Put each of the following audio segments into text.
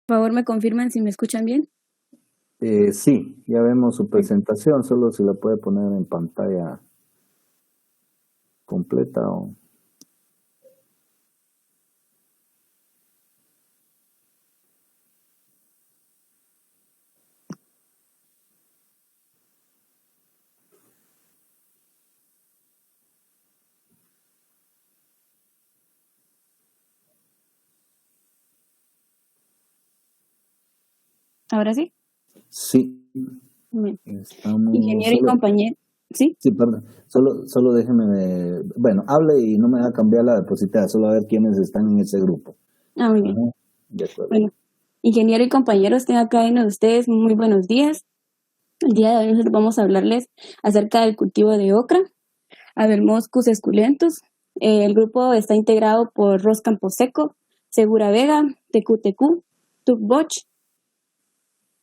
Por favor, me confirman si me escuchan bien. Sí, ya vemos su presentación, solo si la puede poner en pantalla completa o... Ahora sí. Sí, Bien. estamos Ingeniero y solo... compañero. Sí. Sí, perdón, solo déjeme, bueno, hable y no me va a cambiar la diapositiva, solo a ver quiénes están en ese grupo. Ah, muy bien. Ajá, de acuerdo. Bueno, ingeniero y compañeros, tengo acá uno de ustedes. Muy buenos días. El día de hoy nosotros vamos a hablarles acerca del cultivo de ocra, Habermoschus esculentus. El grupo está integrado por Ros Camposeco, Segura Vega, TQTQ, Tukboch,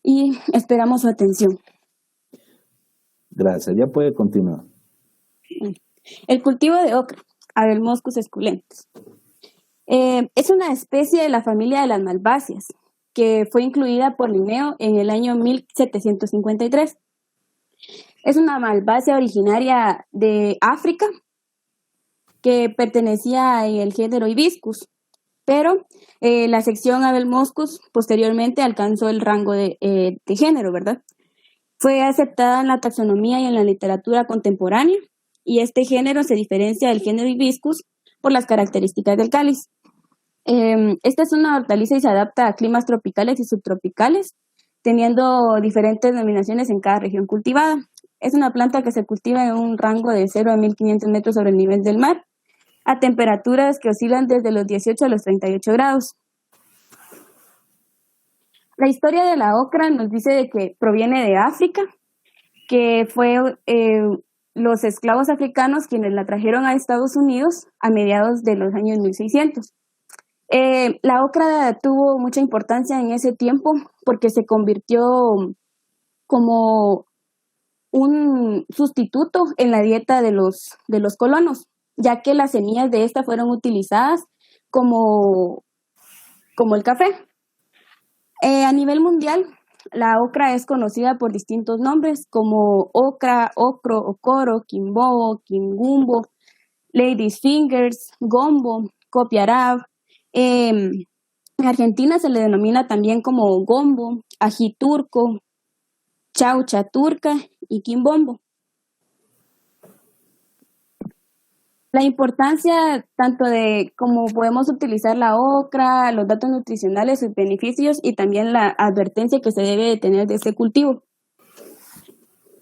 y esperamos su atención. Gracias, ya puede continuar. El cultivo de ocra, Habermoschus esculentus. Es una especie de la familia de las malváceas, que fue incluida por Linneo en el año 1753. Es una malvácea originaria de África que pertenecía al género Hibiscus, pero la sección Habermoschus posteriormente alcanzó el rango de género, ¿verdad? Fue aceptada en la taxonomía y en la literatura contemporánea, y este género se diferencia del género Hibiscus por las características del cáliz. Esta es una hortaliza y se adapta a climas tropicales y subtropicales, teniendo diferentes denominaciones en cada región cultivada. Es una planta que se cultiva en un rango de 0 a 1500 metros sobre el nivel del mar, a temperaturas que oscilan desde los 18 a los 38 grados. La historia de la ocra nos dice de que proviene de África, que fue los esclavos africanos quienes la trajeron a Estados Unidos a mediados de los años 1600. La ocra tuvo mucha importancia en ese tiempo porque se convirtió como un sustituto en la dieta de los colonos, ya que las semillas de esta fueron utilizadas como el café. A nivel mundial, la ocra es conocida por distintos nombres como ocra, ocro, ocoro, quimbo, quingumbo, lady's fingers, gombo, copiarab. En Argentina se le denomina también como gombo, ají turco, chaucha turca y quimbombo. La importancia tanto de cómo podemos utilizar la ocra, los datos nutricionales, sus beneficios y también la advertencia que se debe de tener de este cultivo.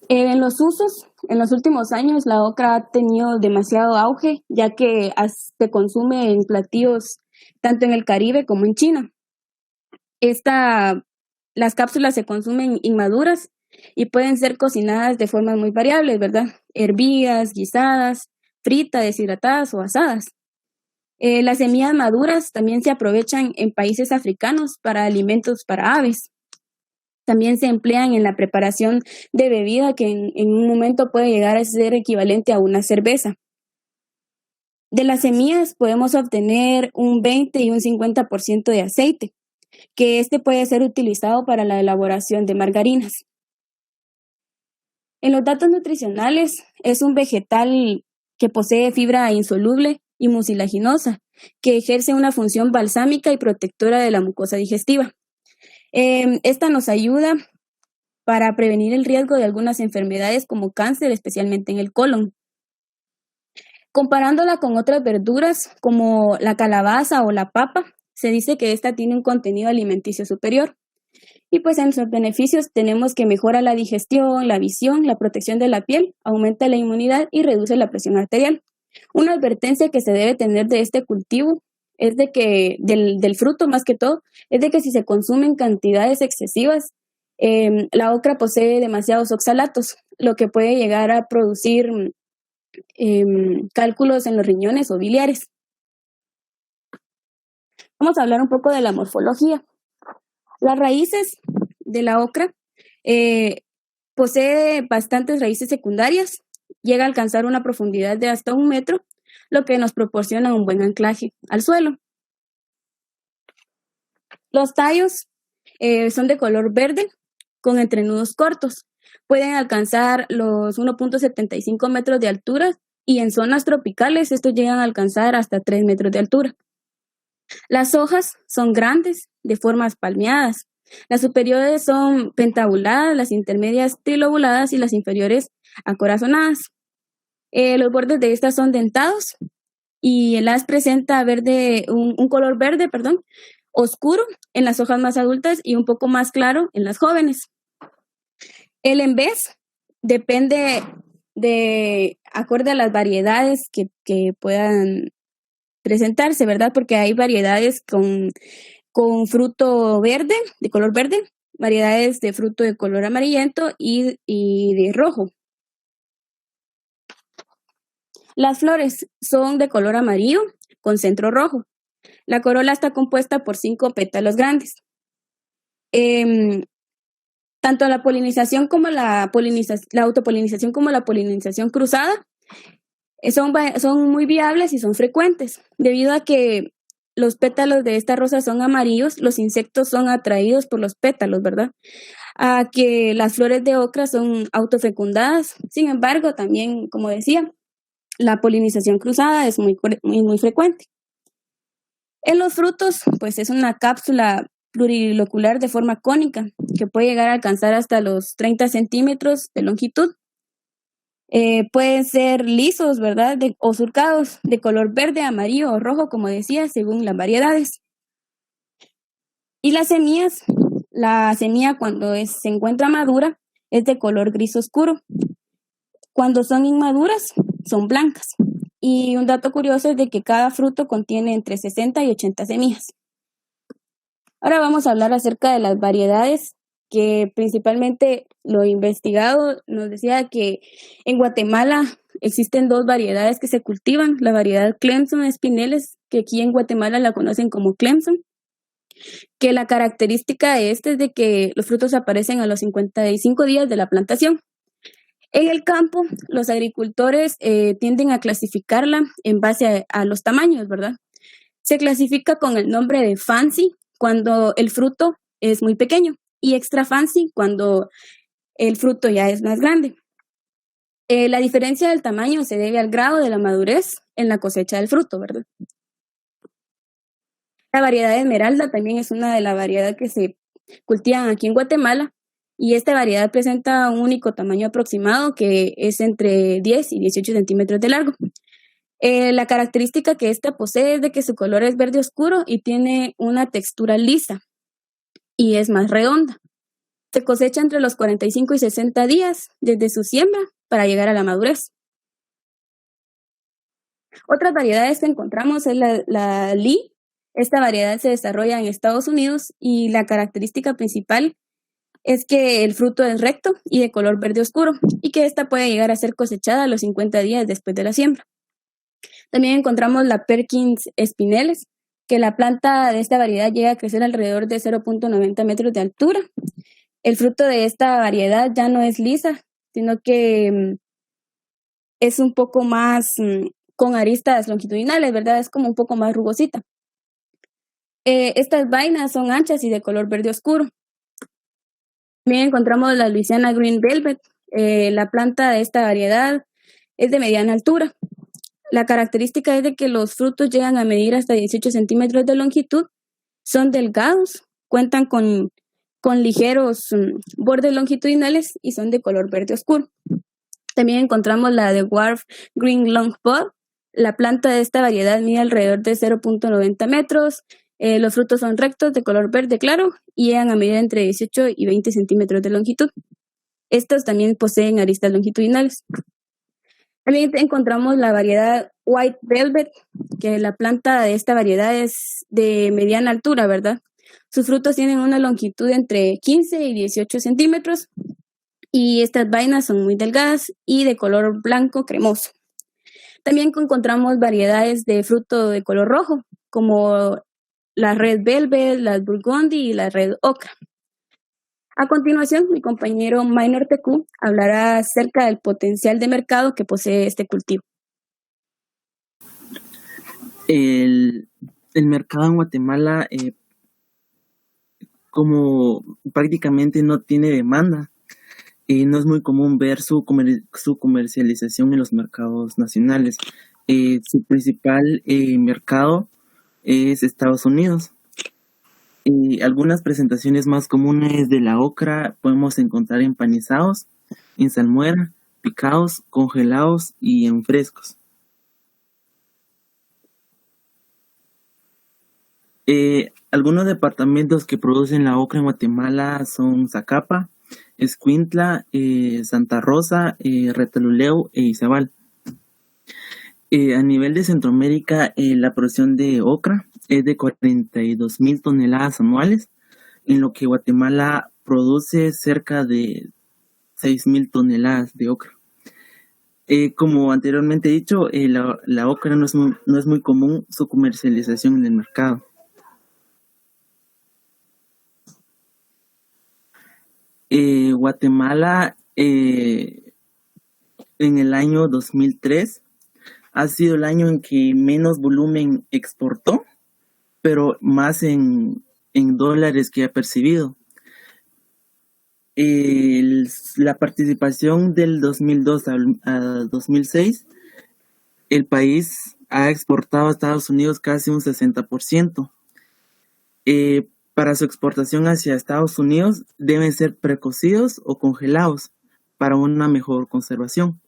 En los usos, en los últimos años la ocra ha tenido demasiado auge, ya que se consume en platillos tanto en el Caribe como en China. Las cápsulas se consumen inmaduras y pueden ser cocinadas de formas muy variables, ¿verdad? Hervidas, guisadas, fritas, deshidratadas o asadas. Las semillas maduras también se aprovechan en países africanos para alimentos para aves. También se emplean en la preparación de bebida que en un momento puede llegar a ser equivalente a una cerveza. De las semillas podemos obtener un 20 y un 50% de aceite, que puede ser utilizado para la elaboración de margarinas. En los datos nutricionales, es un vegetal que posee fibra insoluble y mucilaginosa, que ejerce una función balsámica y protectora de la mucosa digestiva. Esta nos ayuda para prevenir el riesgo de algunas enfermedades como cáncer, especialmente en el colon. Comparándola con otras verduras como la calabaza o la papa, se dice que esta tiene un contenido alimenticio superior. Y pues en sus beneficios tenemos que mejora la digestión, la visión, la protección de la piel, aumenta la inmunidad y reduce la presión arterial. Una advertencia que se debe tener de este cultivo es de que, del fruto más que todo, es de que si se consumen cantidades excesivas, la ocra posee demasiados oxalatos, lo que puede llegar a producir cálculos en los riñones o biliares. Vamos a hablar un poco de la morfología. Las raíces de la ocra posee bastantes raíces secundarias, llega a alcanzar una profundidad de hasta 1 metro, lo que nos proporciona un buen anclaje al suelo. Los tallos Son de color verde con entrenudos cortos. Pueden alcanzar los 1.75 metros de altura y en zonas tropicales estos llegan a alcanzar hasta 3 metros de altura. Las hojas son grandes, de formas palmeadas. Las superiores son pentabuladas, las intermedias trilobuladas y las inferiores acorazonadas. Los bordes de estas son dentados y el haz presenta un color verde, oscuro en las hojas más adultas y un poco más claro en las jóvenes. El envés depende acorde a las variedades que puedan presentarse, ¿verdad? Porque hay variedades con fruto verde, de color verde, variedades de fruto de color amarillento y de rojo. Las flores son de color amarillo con centro rojo. La corola está compuesta por 5 pétalos grandes. Tanto la polinización como la autopolinización como la polinización cruzada son muy viables y son frecuentes. Debido a que los pétalos de esta rosa son amarillos, los insectos son atraídos por los pétalos, ¿verdad? A que las flores de ocra son autofecundadas. Sin embargo, también, como decía, la polinización cruzada es muy frecuente. En los frutos, pues es una cápsula plurilocular de forma cónica que puede llegar a alcanzar hasta los 30 centímetros de longitud. Pueden ser lisos, ¿verdad? O surcados de color verde, amarillo o rojo, como decía, según las variedades. Y las semillas, la semilla cuando se encuentra madura es de color gris oscuro. Cuando son inmaduras, son blancas. Y un dato curioso es de que cada fruto contiene entre 60 y 80 semillas. Ahora vamos a hablar acerca de las variedades, que principalmente lo investigado nos decía que en Guatemala existen 2 variedades que se cultivan, la variedad Clemson Spineles, que aquí en Guatemala la conocen como Clemson, que la característica de es de que los frutos aparecen a los 55 días de la plantación. En el campo, los agricultores tienden a clasificarla en base a los tamaños, ¿verdad? Se clasifica con el nombre de fancy cuando el fruto es muy pequeño y extra fancy cuando el fruto ya es más grande. La diferencia del tamaño se debe al grado de la madurez en la cosecha del fruto, ¿verdad? La variedad de esmeralda también es una de las variedades que se cultivan aquí en Guatemala y esta variedad presenta un único tamaño aproximado que es entre 10 y 18 centímetros de largo. La característica que esta posee es de que su color es verde oscuro y tiene una textura lisa y es más redonda. Se cosecha entre los 45 y 60 días desde su siembra para llegar a la madurez. Otras variedades que encontramos es la Lee. Esta variedad se desarrolla en Estados Unidos y la característica principal es que el fruto es recto y de color verde oscuro y que esta puede llegar a ser cosechada a los 50 días después de la siembra. También encontramos la Perkins Spineles, que la planta de esta variedad llega a crecer alrededor de 0.90 metros de altura. El fruto de esta variedad ya no es lisa, sino que es un poco más con aristas longitudinales, ¿verdad? Es como un poco más rugosita. Estas vainas son anchas y de color verde oscuro. También encontramos la Louisiana Green Velvet. La planta de esta variedad es de mediana altura. La característica es de que los frutos llegan a medir hasta 18 centímetros de longitud, son delgados, cuentan con ligeros bordes longitudinales y son de color verde oscuro. También encontramos la de Dwarf Green Long Pod. La planta de esta variedad mide alrededor de 0.90 metros. Los frutos son rectos, de color verde claro y llegan a medir entre 18 y 20 centímetros de longitud. Estos también poseen aristas longitudinales. También encontramos la variedad White Velvet, que la planta de esta variedad es de mediana altura, ¿verdad? Sus frutos tienen una longitud entre 15 y 18 centímetros y estas vainas son muy delgadas y de color blanco cremoso. También encontramos variedades de fruto de color rojo, como la Red Velvet, la Burgundy y la Red Ocra. A continuación, mi compañero Minor TQ hablará acerca del potencial de mercado que posee este cultivo. El mercado en Guatemala como prácticamente no tiene demanda, no es muy común ver su comercialización en los mercados nacionales. Su principal mercado es Estados Unidos. Algunas presentaciones más comunes de la ocra podemos encontrar empanizados, en salmuera, picados, congelados y en frescos. Algunos departamentos que producen la ocra en Guatemala son Zacapa, Escuintla, Santa Rosa, Retaluleu e Izabal. A nivel de Centroamérica, la producción de ocra es de 42,000 toneladas anuales, en lo que Guatemala produce cerca de 6,000 toneladas de ocra. Como anteriormente he dicho, la ocra no es muy común su comercialización en el mercado. Guatemala en el año 2003 ha sido el año en que menos volumen exportó, pero más en dólares que ha percibido. La participación del 2002 a 2006, el país ha exportado a Estados Unidos casi un 60%. Para su exportación hacia Estados Unidos deben ser precocidos o congelados para una mejor conservación.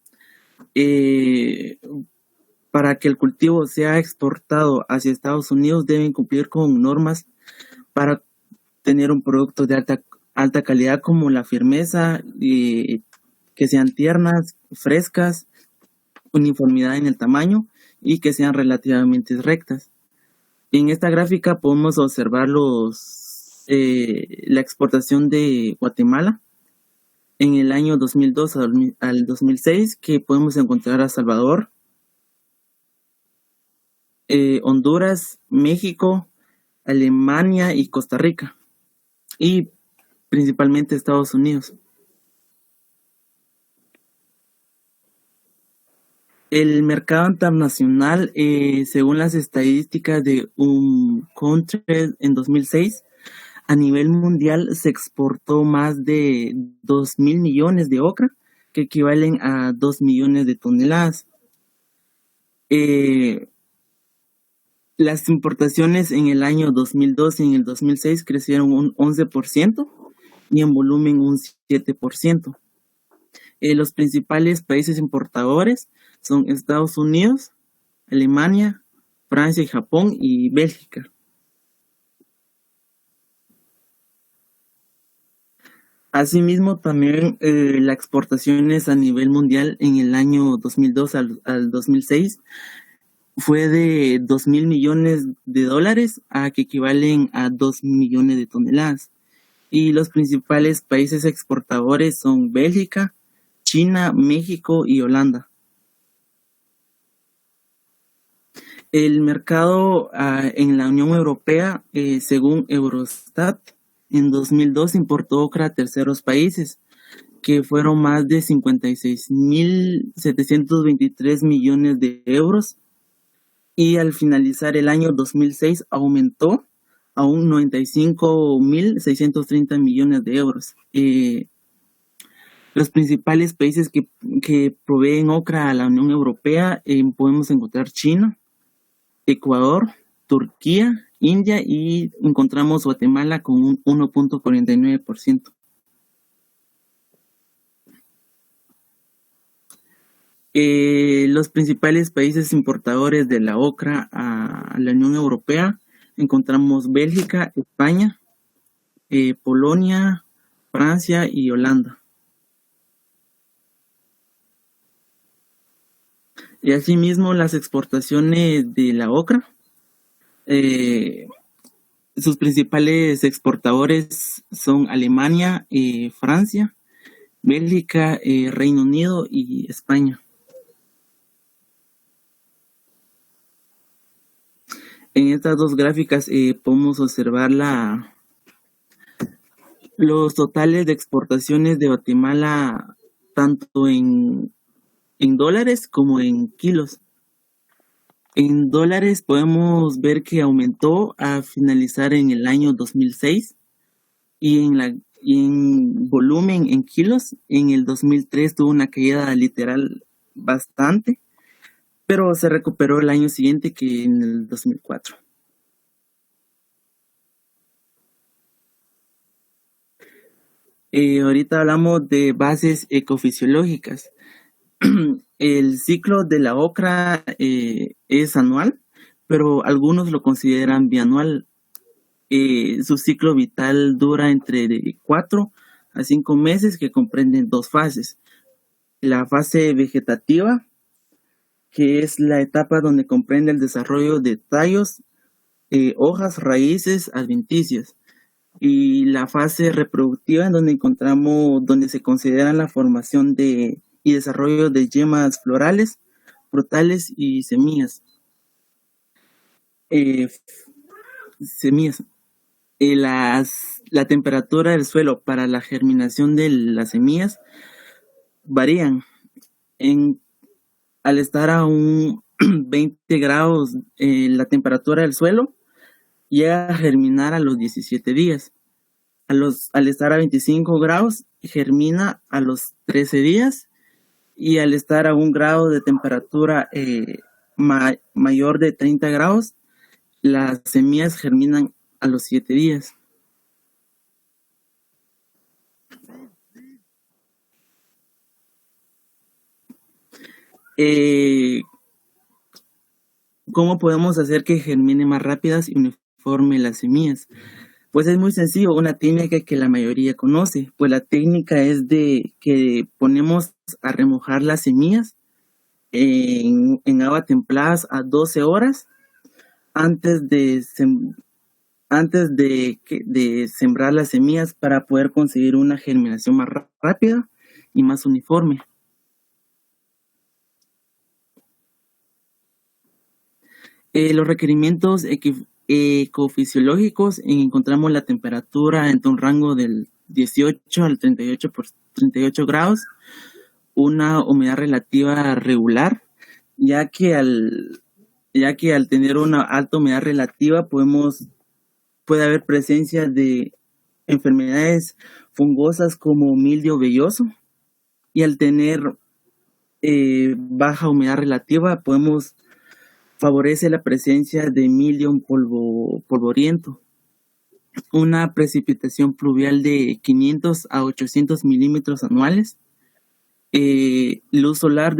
Para que el cultivo sea exportado hacia Estados Unidos deben cumplir con normas para tener un producto de alta calidad, como la firmeza, que sean tiernas, frescas, uniformidad en el tamaño y que sean relativamente rectas. En esta gráfica podemos observar la exportación de Guatemala en el año 2002 al 2006, que podemos encontrar a Salvador, Honduras, México, Alemania y Costa Rica, y principalmente Estados Unidos. El mercado internacional, según las estadísticas de Country en 2006, a nivel mundial se exportó más de 2,000 millones de ocra, que equivalen a 2 millones de toneladas. Las importaciones en el año 2002 y en el 2006 crecieron un 11% y en volumen un 7%. Los principales países importadores son Estados Unidos, Alemania, Francia y Japón y Bélgica. Asimismo, también las exportaciones a nivel mundial en el año 2002 al 2006 fue de 2,000 millones de dólares, a que equivalen a 2 millones de toneladas. Y los principales países exportadores son Bélgica, China, México y Holanda. El mercado en la Unión Europea, según Eurostat, en 2002 importó ocra a terceros países, que fueron más de 56,723 millones de euros, y al finalizar el año 2006 aumentó a un 95,630 millones de euros. Los principales países que proveen ocra a la Unión Europea, podemos encontrar China, Ecuador, Turquía, India, y encontramos Guatemala con un 1.49%. Los principales países importadores de la ocra a la Unión Europea, encontramos Bélgica, España, Polonia, Francia y Holanda. Y asimismo, las exportaciones de la ocra, sus principales exportadores son Alemania, Francia, Bélgica, Reino Unido y España. En estas dos gráficas podemos observar los totales de exportaciones de Guatemala, tanto en dólares como en kilos. En dólares podemos ver que aumentó a finalizar en el año 2006 y en volumen, en kilos, en el 2003 tuvo una caída literal bastante, pero se recuperó el año siguiente, que en el 2004. Ahorita hablamos de bases ecofisiológicas. El ciclo de la ocra es anual, pero algunos lo consideran bianual. Su ciclo vital dura entre 4 a 5 meses, que comprenden 2 fases. La fase vegetativa, que es la etapa donde comprende el desarrollo de tallos, hojas, raíces adventicias. Y la fase reproductiva, en donde se considera la formación y desarrollo de yemas florales, frutales y semillas. La temperatura del suelo para la germinación de las semillas varían. Al estar a un 20 grados, la temperatura del suelo llega a germinar a los 17 días. Al estar a 25 grados, germina a los 13 días. Y al estar a 1 grado de temperatura mayor de 30 grados, las semillas germinan a los 7 días. ¿Cómo podemos hacer que germine más rápidas y uniforme las semillas? Pues es muy sencillo, una técnica que la mayoría conoce. Pues la técnica es de que ponemos a remojar las semillas en agua templada a 12 horas antes de sembrar las semillas, para poder conseguir una germinación más rápida y más uniforme. Los requerimientos ecofisiológicos, encontramos la temperatura entre un rango del 18 al 38 grados, una humedad relativa regular, ya que al tener una alta humedad relativa puede haber presencia de enfermedades fungosas como mildio velloso, y al tener baja humedad relativa favorece la presencia de mildio polvoriento. Una precipitación pluvial de 500 a 800 milímetros anuales. Luz solar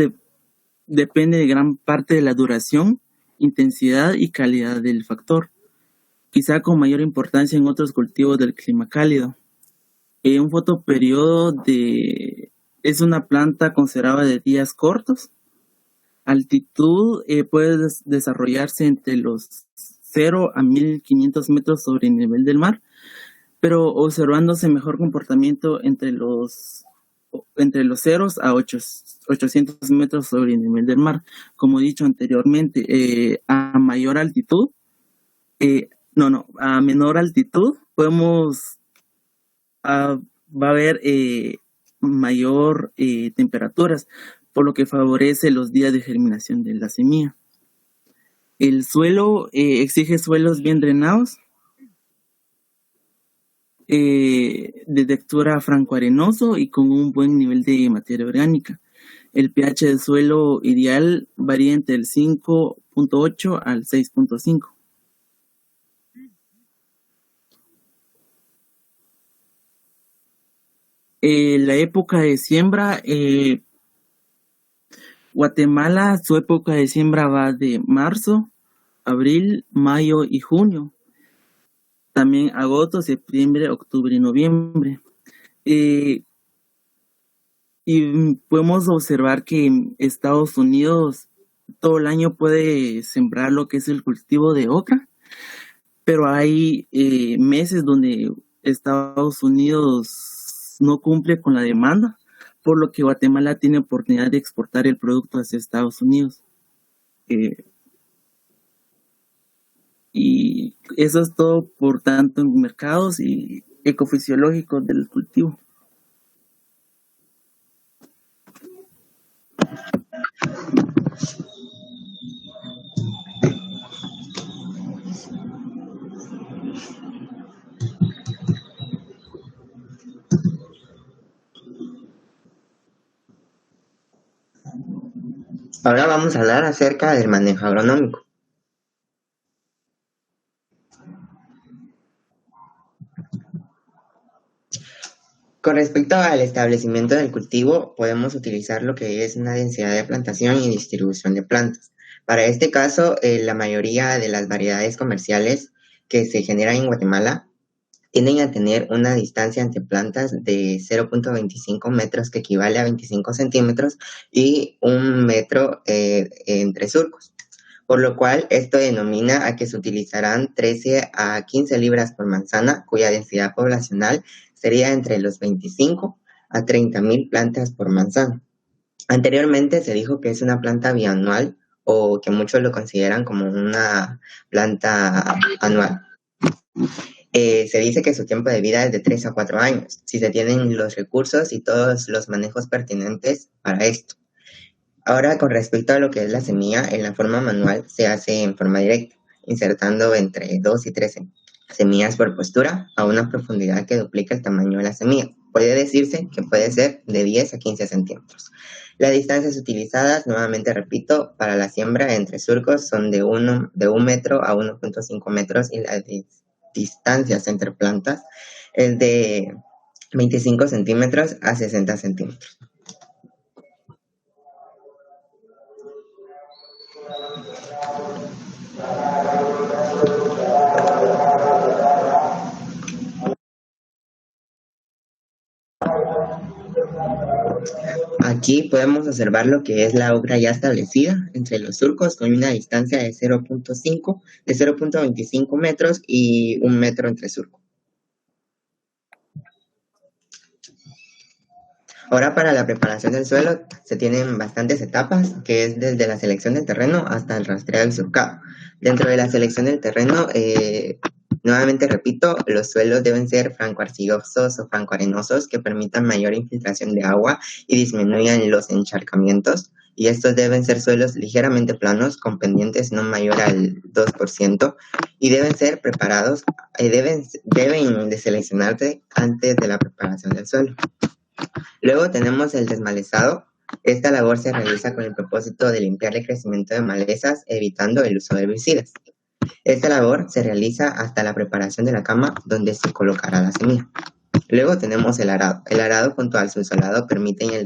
depende de gran parte de la duración, intensidad y calidad del factor, quizá con mayor importancia en otros cultivos del clima cálido. Un fotoperiodo es una planta conservada de días cortos. Altitud puede desarrollarse entre los 0 a 1500 metros sobre el nivel del mar, pero observándose mejor comportamiento entre los 0 a 800 metros sobre el nivel del mar. Como he dicho anteriormente, a menor altitud va a haber mayor temperaturas, por lo que favorece los días de germinación de la semilla. El suelo exige suelos bien drenados, de textura franco-arenoso y con un buen nivel de materia orgánica. El pH del suelo ideal varía entre el 5.8 al 6.5. La época de siembra, Guatemala, su época de siembra va de marzo, abril, mayo y junio. También agosto, septiembre, octubre y noviembre. Y podemos observar que en Estados Unidos todo el año puede sembrar lo que es el cultivo de ocra, pero hay meses donde Estados Unidos no cumple con la demanda, por lo que Guatemala tiene oportunidad de exportar el producto hacia Estados Unidos. Y eso es todo, por tanto, en mercados y ecofisiológicos del cultivo. Ahora vamos a hablar acerca del manejo agronómico. Con respecto al establecimiento del cultivo, podemos utilizar lo que es una densidad de plantación y distribución de plantas. Para este caso, la mayoría de las variedades comerciales que se generan en Guatemala tienden a tener una distancia entre plantas de 0.25 metros, que equivale a 25 centímetros, y 1 metro entre surcos. Por lo cual, esto denomina a que se utilizarán 13 a 15 libras por manzana, cuya densidad poblacional sería entre los 25 a 30,000 plantas por manzana. Anteriormente se dijo que es una planta bianual, o que muchos lo consideran como una planta anual. Se dice que su tiempo de vida es de 3 a 4 años, si se tienen los recursos y todos los manejos pertinentes para esto. Ahora, con respecto a lo que es la semilla, en la forma manual se hace en forma directa, insertando entre 2 y 3 semillas por postura a una profundidad que duplica el tamaño de la semilla. Puede decirse que puede ser de 10 a 15 centímetros. Las distancias utilizadas, nuevamente repito, para la siembra entre surcos son de 1 metro a 1.5 metros, y las distancias entre plantas es de 25 centímetros a 60 centímetros. Aquí podemos observar lo que es la obra ya establecida entre los surcos, con una distancia de 0.25 metros y 1 metro entre surcos. Ahora, para la preparación del suelo se tienen bastantes etapas, que es desde la selección del terreno hasta el rastreo y surcado. Dentro de la selección del terreno, nuevamente repito, los suelos deben ser franco-arcillosos o franco-arenosos, que permitan mayor infiltración de agua y disminuyan los encharcamientos. Y estos deben ser suelos ligeramente planos, con pendientes no mayor al 2%, y deben ser preparados, deben de seleccionarse antes de la preparación del suelo. Luego tenemos el desmalezado. Esta labor se realiza con el propósito de limpiar el crecimiento de malezas, evitando el uso de herbicidas. Esta labor se realiza hasta la preparación de la cama donde se colocará la semilla. Luego tenemos el arado. El arado junto al subsolado permiten el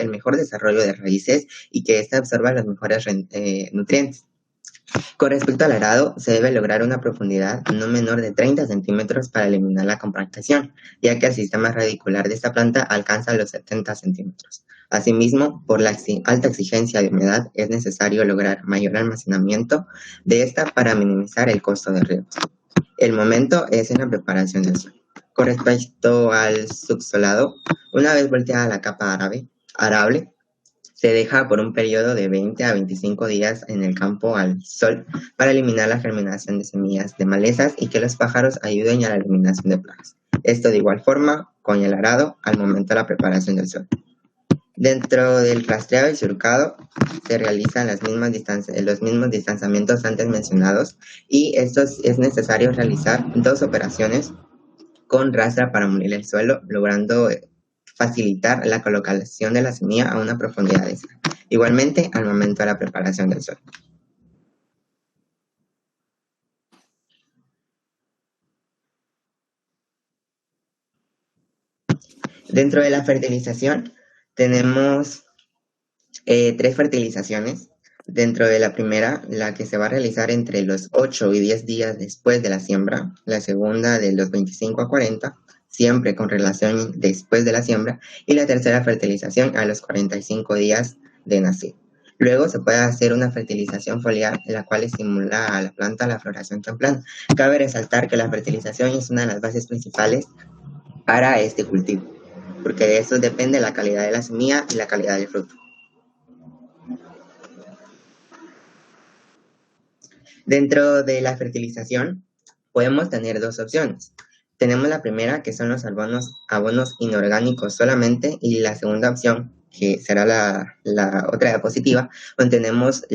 mejor desarrollo de raíces y que ésta absorba los mejores nutrientes. Con respecto al arado, se debe lograr una profundidad no menor de 30 centímetros para eliminar la compactación, ya que el sistema radicular de esta planta alcanza los 70 centímetros. Asimismo, por la alta exigencia de humedad, es necesario lograr mayor almacenamiento de esta para minimizar el costo de riego. El momento es en la preparación del suelo. Con respecto al subsolado, una vez volteada la capa arable, se deja por un periodo de 20 a 25 días en el campo al sol para eliminar la germinación de semillas de malezas y que los pájaros ayuden a la eliminación de plagas. Esto de igual forma con el arado al momento de la preparación del suelo. Dentro del rastreado y surcado se realizan los mismos distanciamientos antes mencionados, y esto es necesario realizar 2 operaciones con rastra para moler el suelo, logrando facilitar la colocación de la semilla a una profundidad extra. Igualmente al momento de la preparación del suelo. Dentro de la fertilización tenemos 3 fertilizaciones. Dentro de la primera, la que se va a realizar entre los 8 y 10 días después de la siembra, la segunda de los 25 a 40, siempre con relación después de la siembra, y la tercera fertilización a los 45 días de nacer. Luego se puede hacer una fertilización foliar, en la cual estimula a la planta la floración temprana. Cabe resaltar que la fertilización es una de las bases principales para este cultivo, porque de eso depende la calidad de la semilla y la calidad del fruto. Dentro de la fertilización podemos tener 2 opciones. Tenemos la primera, que son los abonos inorgánicos solamente, y la segunda opción, que será la otra diapositiva, donde tenemos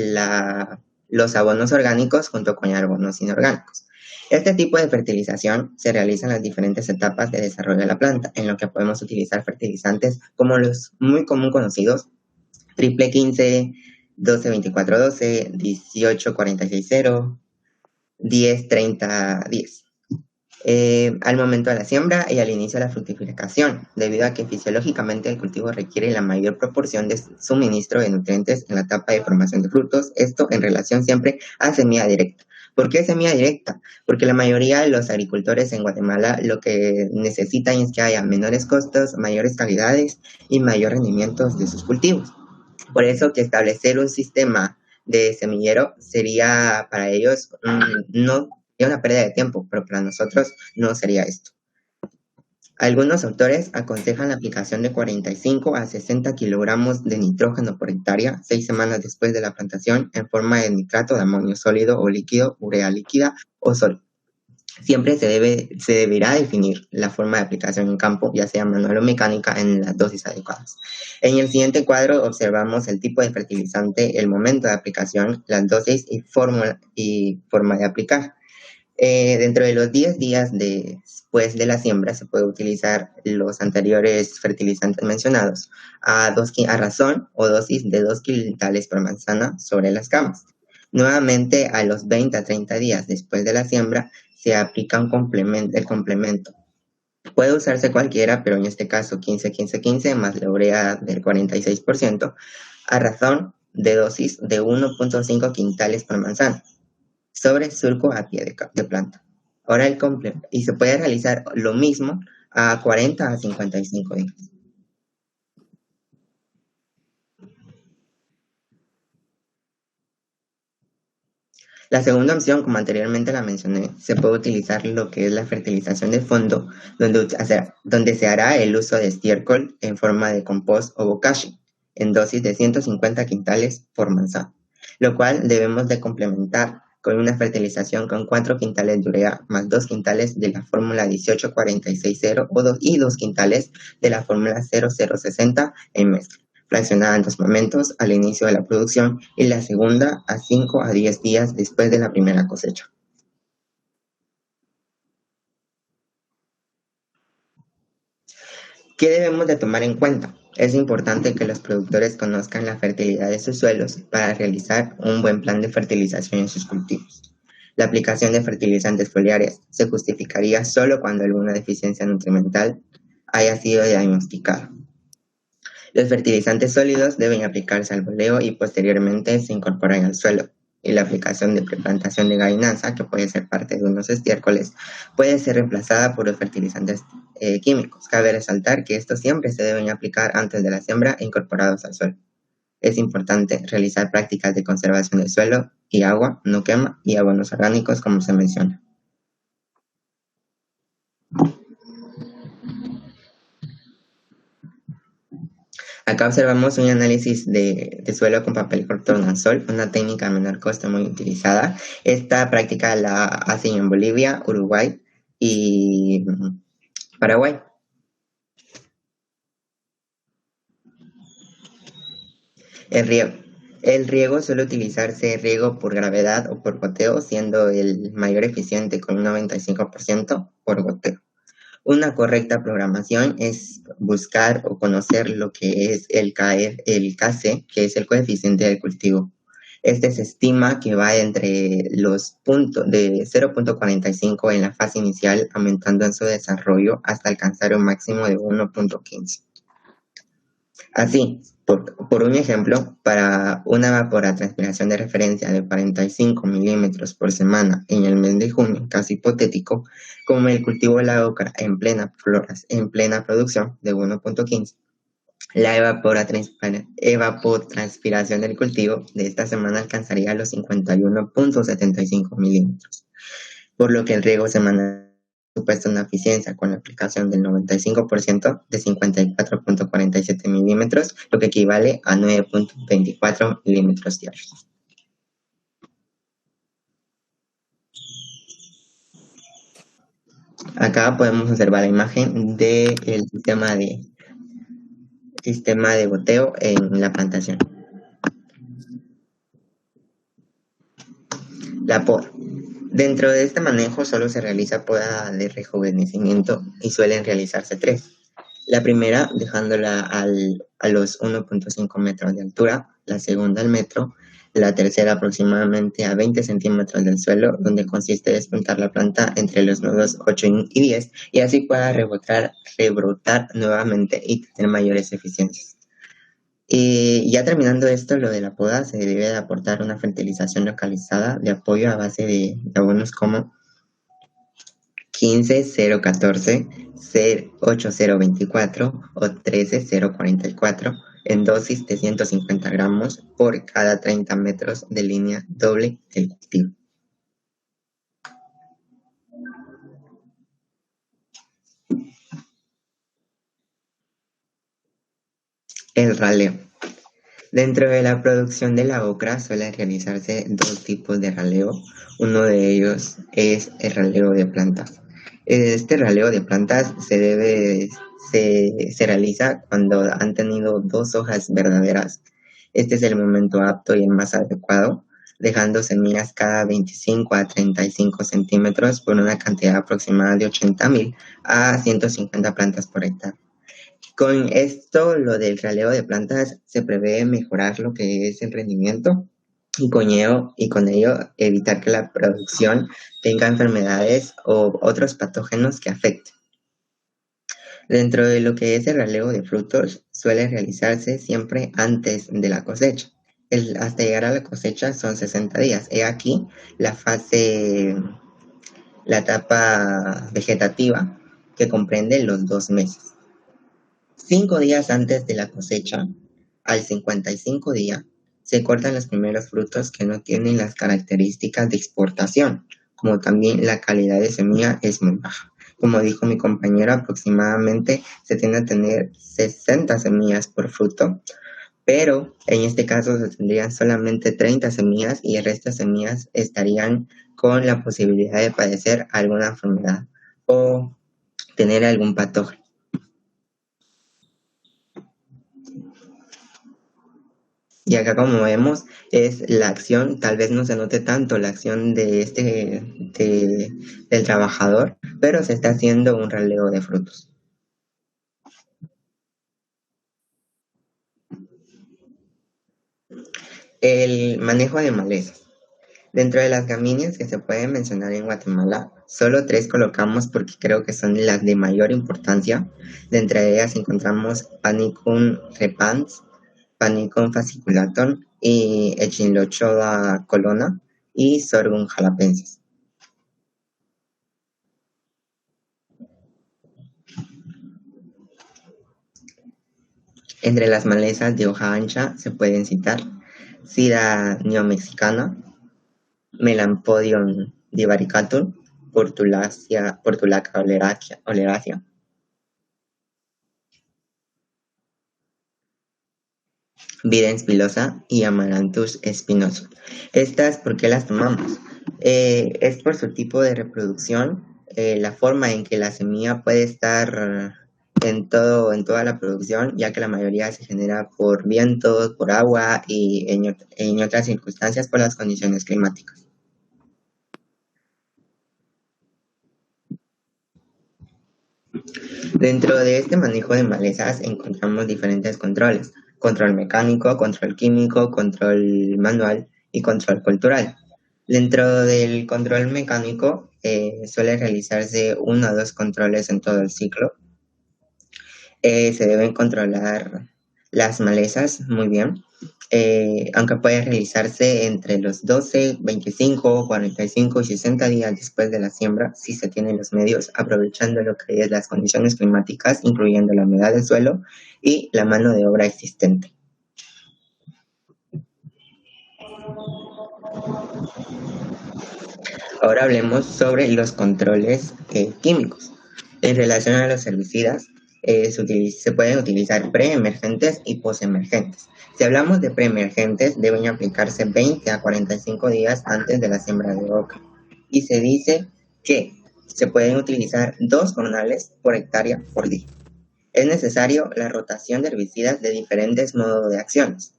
los abonos orgánicos junto con abonos inorgánicos. Este tipo de fertilización se realiza en las diferentes etapas de desarrollo de la planta, en lo que podemos utilizar fertilizantes como los muy común conocidos: triple 15, 12-24-12, 18-46-0, 10-30-10. Al momento de la siembra y al inicio de la fructificación, debido a que fisiológicamente el cultivo requiere la mayor proporción de suministro de nutrientes en la etapa de formación de frutos, esto en relación siempre a semilla directa. ¿Por qué semilla directa? Porque la mayoría de los agricultores en Guatemala lo que necesitan es que haya menores costos, mayores calidades y mayor rendimiento de sus cultivos. Por eso que establecer un sistema de semillero sería para ellos no sería una pérdida de tiempo, pero para nosotros no sería esto. Algunos autores aconsejan la aplicación de 45 a 60 kilogramos de nitrógeno por hectárea 6 semanas después de la plantación en forma de nitrato de amonio sólido o líquido, urea líquida o sol. Siempre se deberá definir la forma de aplicación en campo, ya sea manual o mecánica, en las dosis adecuadas. En el siguiente cuadro observamos el tipo de fertilizante, el momento de aplicación, las dosis y forma de aplicar. Dentro de los 10 días después de la siembra se puede utilizar los anteriores fertilizantes mencionados a razón o dosis de 2 quintales por manzana sobre las camas. Nuevamente, a los 20 a 30 días después de la siembra se aplica el complemento. Puede usarse cualquiera, pero en este caso 15-15-15 más la urea del 46% a razón de dosis de 1.5 quintales por manzana sobre surco a pie de planta. Ahora el complemento, y se puede realizar lo mismo a 40 a 55 días. La segunda opción, como anteriormente la mencioné, se puede utilizar lo que es la fertilización de fondo, donde se hará el uso de estiércol en forma de compost o bokashi, en dosis de 150 quintales por manzana, lo cual debemos de complementar con una fertilización con 4 quintales de urea más 2 quintales de la fórmula 18-46-0 y 2 quintales de la fórmula 0060 en mezcla, fraccionada en 2 momentos al inicio de la producción y la segunda a 5 a 10 días después de la primera cosecha. ¿Qué debemos de tomar en cuenta? Es importante que los productores conozcan la fertilidad de sus suelos para realizar un buen plan de fertilización en sus cultivos. La aplicación de fertilizantes foliares se justificaría solo cuando alguna deficiencia nutrimental haya sido diagnosticada. Los fertilizantes sólidos deben aplicarse al boleo y posteriormente se incorporan al suelo. Y la aplicación de preplantación de gallinaza, que puede ser parte de unos estiércoles, puede ser reemplazada por los fertilizantes químicos. Cabe resaltar que estos siempre se deben aplicar antes de la siembra e incorporados al suelo. Es importante realizar prácticas de conservación del suelo y agua, no quema, y abonos orgánicos como se menciona. Acá observamos un análisis de suelo con papel tornasol, una técnica de menor coste muy utilizada. Esta práctica la hacen en Bolivia, Uruguay y Paraguay. El riego suele utilizarse riego por gravedad o por goteo, siendo el mayor eficiente con un 95% por goteo. Una correcta programación es buscar o conocer lo que es el KC, que es el coeficiente del cultivo. Este se estima que va entre los puntos de 0.45 en la fase inicial, aumentando en su desarrollo hasta alcanzar un máximo de 1.15. Así, por un ejemplo, para una evapotranspiración de referencia de 45 milímetros por semana en el mes de junio, caso hipotético, como el cultivo de la ocra en plena producción de 1.15, la evapotranspiración del cultivo de esta semana alcanzaría los 51.75 milímetros, por lo que el riego semanal supuesto una eficiencia con la aplicación del 95% de 54.47 milímetros, lo que equivale a 9.24 milímetros diarios. Acá podemos observar la imagen del sistema de goteo en la plantación. La poda. Dentro de este manejo solo se realiza poda de rejuvenecimiento y suelen realizarse 3. La primera dejándola a los 1.5 metros de altura la segunda al metro, la tercera aproximadamente a 20 centímetros del suelo, donde consiste en plantar la planta entre los nodos 8 y 10 y así pueda rebrotar nuevamente y tener mayores eficiencias. Y ya terminando esto, lo de la poda, se debe de aportar una fertilización localizada de apoyo a base de abonos como 15-014, 8024 o 13-044 en dosis de 150 gramos por cada 30 metros de línea doble del cultivo. El raleo. Dentro de la producción de la ocra suele realizarse dos tipos de raleo. Uno de ellos es el raleo de plantas. Este raleo de plantas se realiza cuando han tenido dos hojas verdaderas. Este es el momento apto y el más adecuado, dejando semillas cada 25 a 35 centímetros por una cantidad aproximada de 80.000 a 150 plantas por hectárea. Con esto, lo del raleo de plantas, se prevé mejorar lo que es el rendimiento y con ello evitar que la producción tenga enfermedades o otros patógenos que afecten. Dentro de lo que es el raleo de frutos, suele realizarse siempre antes de la cosecha. Hasta llegar a la cosecha son 60 días. He aquí la etapa vegetativa que comprende los 2 meses. 5 días antes de la cosecha, al 55 día, se cortan los primeros frutos que no tienen las características de exportación, como también la calidad de semilla es muy baja. Como dijo mi compañero, aproximadamente se tiende a tener 60 semillas por fruto, pero en este caso se tendrían solamente 30 semillas y el resto de semillas estarían con la posibilidad de padecer alguna enfermedad o tener algún patógeno. Y acá, como vemos, es la acción, tal vez no se note tanto la acción del trabajador, pero se está haciendo un raleo de frutos. El manejo de malezas. Dentro de las gramíneas que se pueden mencionar en Guatemala, solo 3 colocamos porque creo que son las de mayor importancia. De entre ellas encontramos Panicum repens, Panicum fasciculatum y Echinlochoa colona y Sorghum jalapensis. Entre las malezas de hoja ancha se pueden citar Sida neomexicana, Melampodium divaricatum, Portulaca oleracea, Videns pilosa y Amaranthus spinoso. Estas, ¿por qué las tomamos? Es por su tipo de reproducción, la forma en que la semilla puede estar en toda la producción, ya que la mayoría se genera por vientos, por agua y en otras circunstancias por las condiciones climáticas. Dentro de este manejo de malezas encontramos diferentes controles: control mecánico, control químico, control manual y control cultural. Dentro del control mecánico suele realizarse 1 o 2 controles en todo el ciclo. Se deben controlar las malezas muy bien, aunque puede realizarse entre los 12, 25, 45 y 60 días después de la siembra, si se tienen los medios, aprovechando lo que es las condiciones climáticas, incluyendo la humedad del suelo y la mano de obra existente. Ahora hablemos sobre los controles químicos. En relación a los herbicidas, se pueden utilizar preemergentes y postemergentes. Si hablamos de preemergentes, deben aplicarse 20 a 45 días antes de la siembra de ocra. Y se dice que se pueden utilizar 2 jornales por hectárea por día. Es necesario la rotación de herbicidas de diferentes modos de acciones.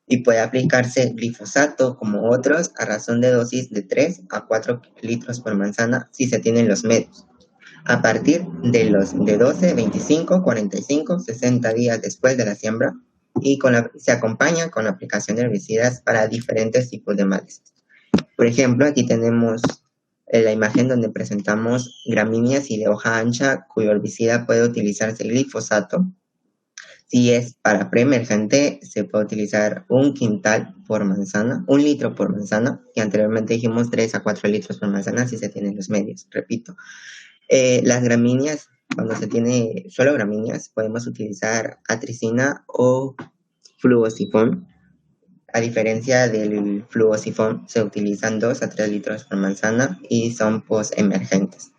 Y puede aplicarse glifosato como otros a razón de dosis de 3 a 4 litros por manzana si se tienen los medios. A partir de 12, 25, 45, 60 días después de la siembra, y se acompaña con la aplicación de herbicidas para diferentes tipos de malezas. Por ejemplo, aquí tenemos la imagen donde presentamos gramíneas y de hoja ancha cuyo herbicida puede utilizarse glifosato. Si es para preemergente, se puede utilizar 1 quintal por manzana, 1 litro por manzana, y anteriormente dijimos 3 a 4 litros por manzana si se tienen los medios, repito. Las gramíneas, cuando se tiene solo gramíneas, podemos utilizar atricina o fluosifón. A diferencia del fluosifón, se utilizan 2 a 3 litros por manzana y son postemergentes.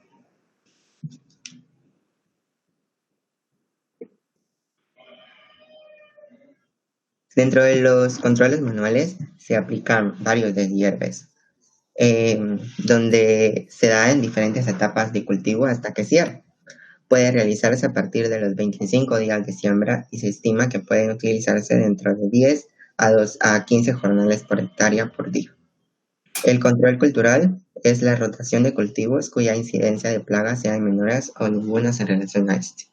Dentro de los controles manuales se aplican varios deshierves, donde se da en diferentes etapas de cultivo hasta que cierra. Puede realizarse a partir de los 25 días de siembra y se estima que pueden utilizarse dentro de 10 a 15 jornales por hectárea por día. El control cultural es la rotación de cultivos cuya incidencia de plagas sean menores o ninguna en relación a este.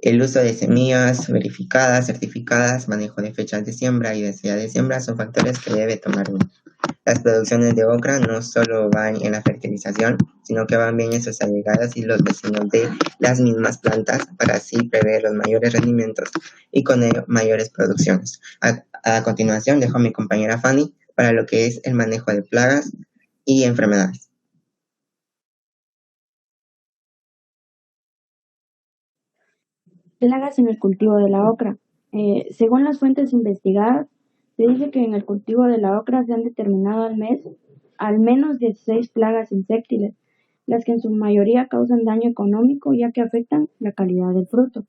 El uso de semillas verificadas, certificadas, manejo de fechas de siembra y densidad de siembra son factores que debe tomar uno. Las producciones de ocra no solo van en la fertilización, sino que van bien en sus allegadas y los vecinos de las mismas plantas para así prever los mayores rendimientos y con ello mayores producciones. A continuación dejo a mi compañera Fanny para lo que es el manejo de plagas y enfermedades. Plagas en el cultivo de la ocra. Según las fuentes investigadas, se dice que en el cultivo de la ocra se han determinado al menos 16 plagas insectiles, las que en su mayoría causan daño económico ya que afectan la calidad del fruto.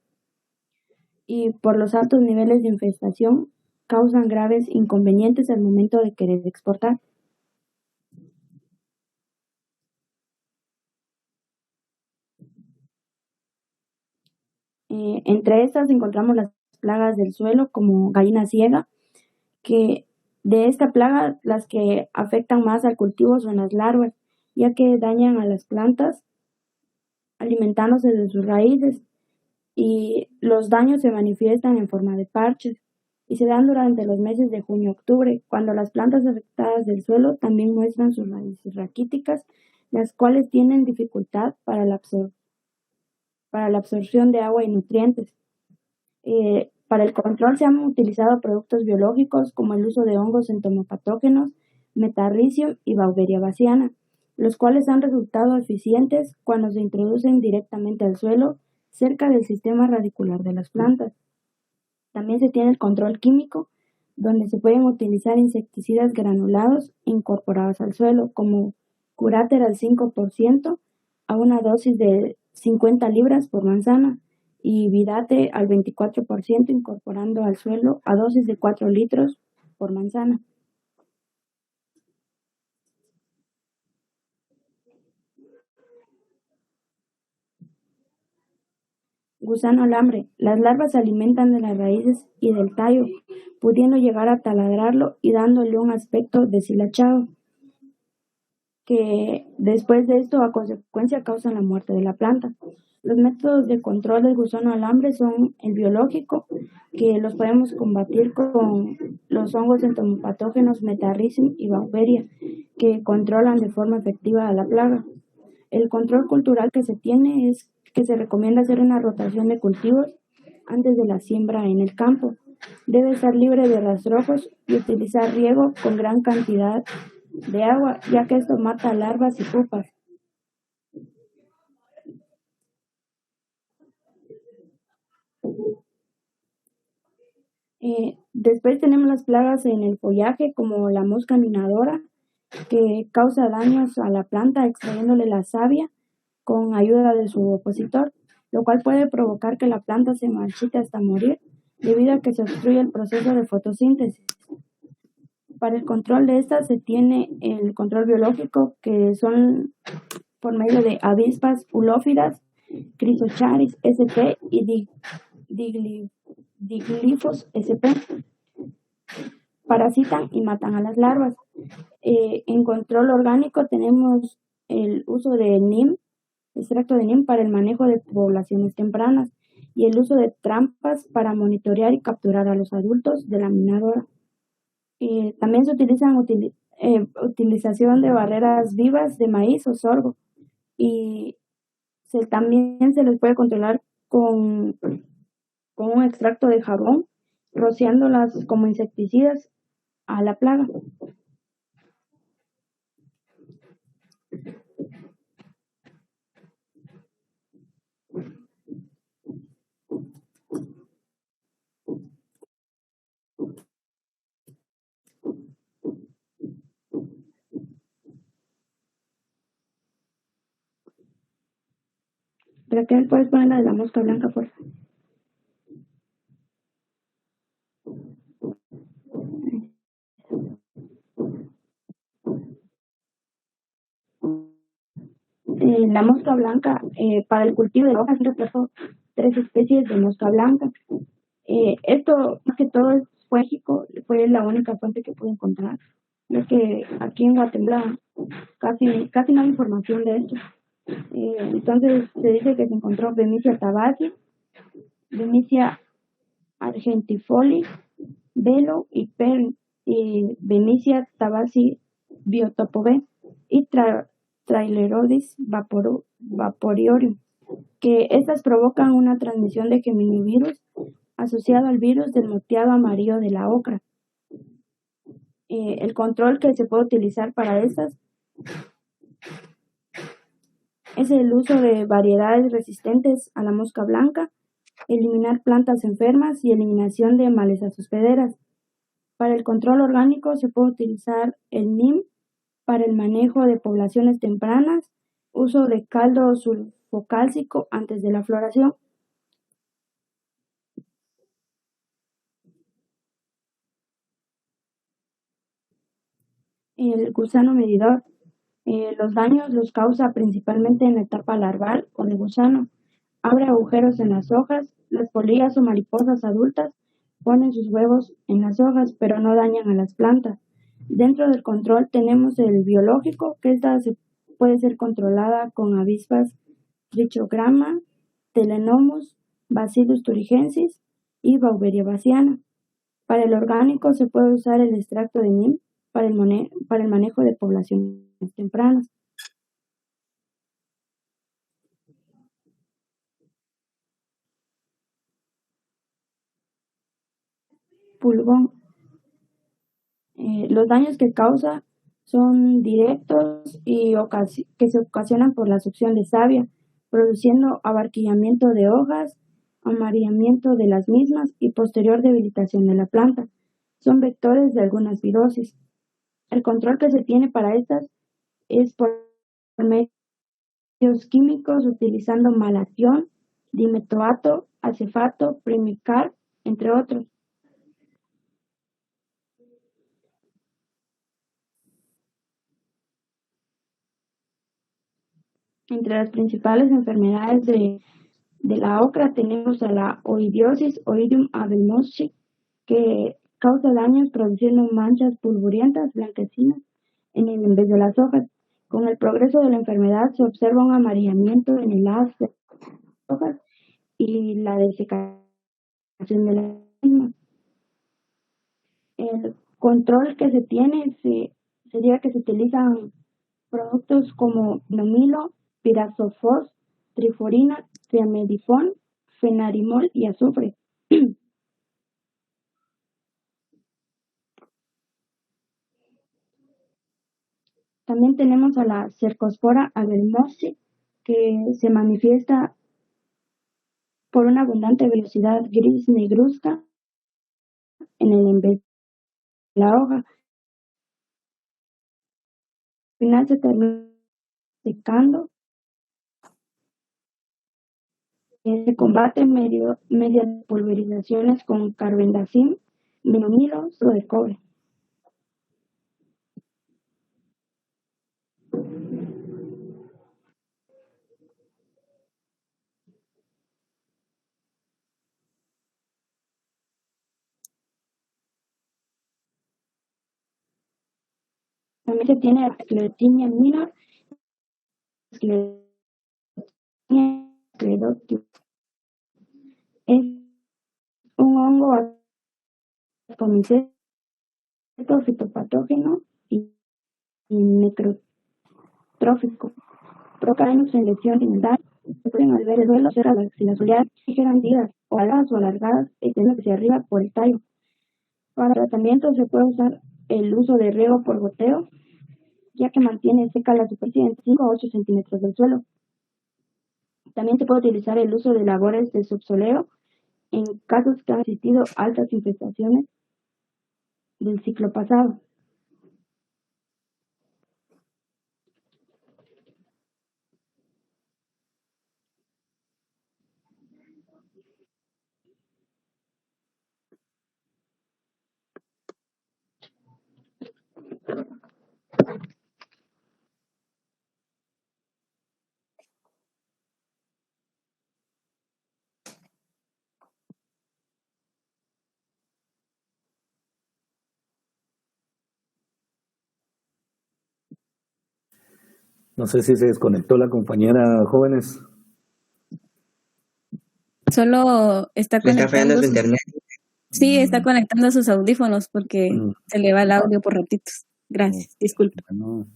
Y por los altos niveles de infestación, causan graves inconvenientes al momento de querer exportar. Entre estas encontramos las plagas del suelo como gallina ciega, que de esta plaga las que afectan más al cultivo son las larvas, ya que dañan a las plantas alimentándose de sus raíces y los daños se manifiestan en forma de parches y se dan durante los meses de junio-octubre, cuando las plantas afectadas del suelo también muestran sus raíces raquíticas, las cuales tienen dificultad para la absorción de agua y nutrientes. Para el control se han utilizado productos biológicos como el uso de hongos entomopatógenos, metarricium y Beauveria bassiana, los cuales han resultado eficientes cuando se introducen directamente al suelo cerca del sistema radicular de las plantas. También se tiene el control químico, donde se pueden utilizar insecticidas granulados incorporados al suelo, como Curater al 5% a una dosis de 50 libras por manzana y Vidate al 24% incorporando al suelo a dosis de 4 litros por manzana. Gusano alambre. Las larvas se alimentan de las raíces y del tallo, pudiendo llegar a taladrarlo y dándole un aspecto deshilachado, que después de esto a consecuencia causan la muerte de la planta. Los métodos de control del gusano alambre son el biológico, que los podemos combatir con los hongos entomopatógenos Metarricium y Beauveria, que controlan de forma efectiva a la plaga. El control cultural que se tiene es que se recomienda hacer una rotación de cultivos antes de la siembra en el campo. Debe estar libre de rastrojos y utilizar riego con gran cantidad de agua, ya que esto mata larvas y pupas. Después tenemos las plagas en el follaje, como la mosca minadora, que causa daños a la planta extrayéndole la savia con ayuda de su opositor, lo cual puede provocar que la planta se marchite hasta morir, debido a que se obstruye el proceso de fotosíntesis. Para el control de estas se tiene el control biológico, que son por medio de avispas ulófidas, Chrysocharis sp y Diglifos sp. Parasitan y matan a las larvas. En control orgánico tenemos el uso de extracto de NIM para el manejo de poblaciones tempranas, y el uso de trampas para monitorear y capturar a los adultos de la minadora. También se utilizan utilización de barreras vivas de maíz o sorgo, y también se les puede controlar con un extracto de jabón, rociándolas como insecticidas a la plaga. Raquel, ¿puedes poner la de la mosca blanca, por favor? La mosca blanca, para el cultivo de hojas, reflejó 3 especies de mosca blanca. Esto, más que todo, fue la única fuente que pude encontrar. Es que aquí en Guatemala casi no hay información de esto. Entonces se dice que se encontró Bemisia tabaci, Bemisia argentifolia, Velo y Bemisia tabaci biotopové y Trailerodis vaporiorum, que estas provocan una transmisión de geminivirus asociado al virus del moteado amarillo de la ocra. El control que se puede utilizar para estas es el uso de variedades resistentes a la mosca blanca, eliminar plantas enfermas y eliminación de malezas hospederas. Para el control orgánico se puede utilizar el NIM para el manejo de poblaciones tempranas, uso de caldo sulfocálcico antes de la floración. El gusano medidor. Los daños los causa principalmente en la etapa larval o de gusano. Abre agujeros en las hojas. Las polillas o mariposas adultas ponen sus huevos en las hojas, pero no dañan a las plantas. Dentro del control tenemos el biológico, que esta puede ser controlada con avispas Trichogramma, Telenomus, Bacillus thuringiensis y Beauveria bassiana. Para el orgánico se puede usar el extracto de NIM para el manejo de poblaciones tempranas. Pulgón. Los daños que causa son directos y que se ocasionan por la succión de savia, produciendo abarquillamiento de hojas, amarillamiento de las mismas y posterior debilitación de la planta. Son vectores de algunas virosis. El control que se tiene para estas es por medios químicos utilizando malatión, dimetoato, acefato, primicar, entre otros. Entre las principales enfermedades de la ocra tenemos a la oidiosis, Oidium abelmosi, que causa daños produciendo manchas purpurientas, blanquecinas, en vez de las hojas. Con el progreso de la enfermedad se observa un amarillamiento en el haz de las hojas y la desecación de la misma. El control que se tiene sería que se utilizan productos como nomilo, pirazofos, triforina, triamedifón, fenarimol y azufre. También tenemos a la Cercospora abelmosi, que se manifiesta por una abundante velocidad gris negruzca en el envés de la hoja. Al final se termina secando. Se combate mediante pulverizaciones con carbendazim, vinilo, o de cobre. También se tiene la Sclerotinia minor, Sclerotinia sclerotica. pomiceto, fitopatógeno y necrotrófico. Provoca daños en lesión inundal. Se pueden ver el suelo cerca de las axilas foliares, ligeras hundidas o alargadas, extendiendo hacia arriba por el tallo. Para tratamiento se puede usar el uso de riego por goteo, ya que mantiene seca la superficie de 5 a 8 centímetros del suelo. También se puede utilizar el uso de labores de subsoleo en casos que han existido altas infestaciones del ciclo pasado. No sé si se desconectó la compañera, jóvenes. Solo está Le está fallando conectando su sus... internet. Sí, está conectando sus audífonos porque se le va el audio por ratitos. Gracias, disculpe. Bueno,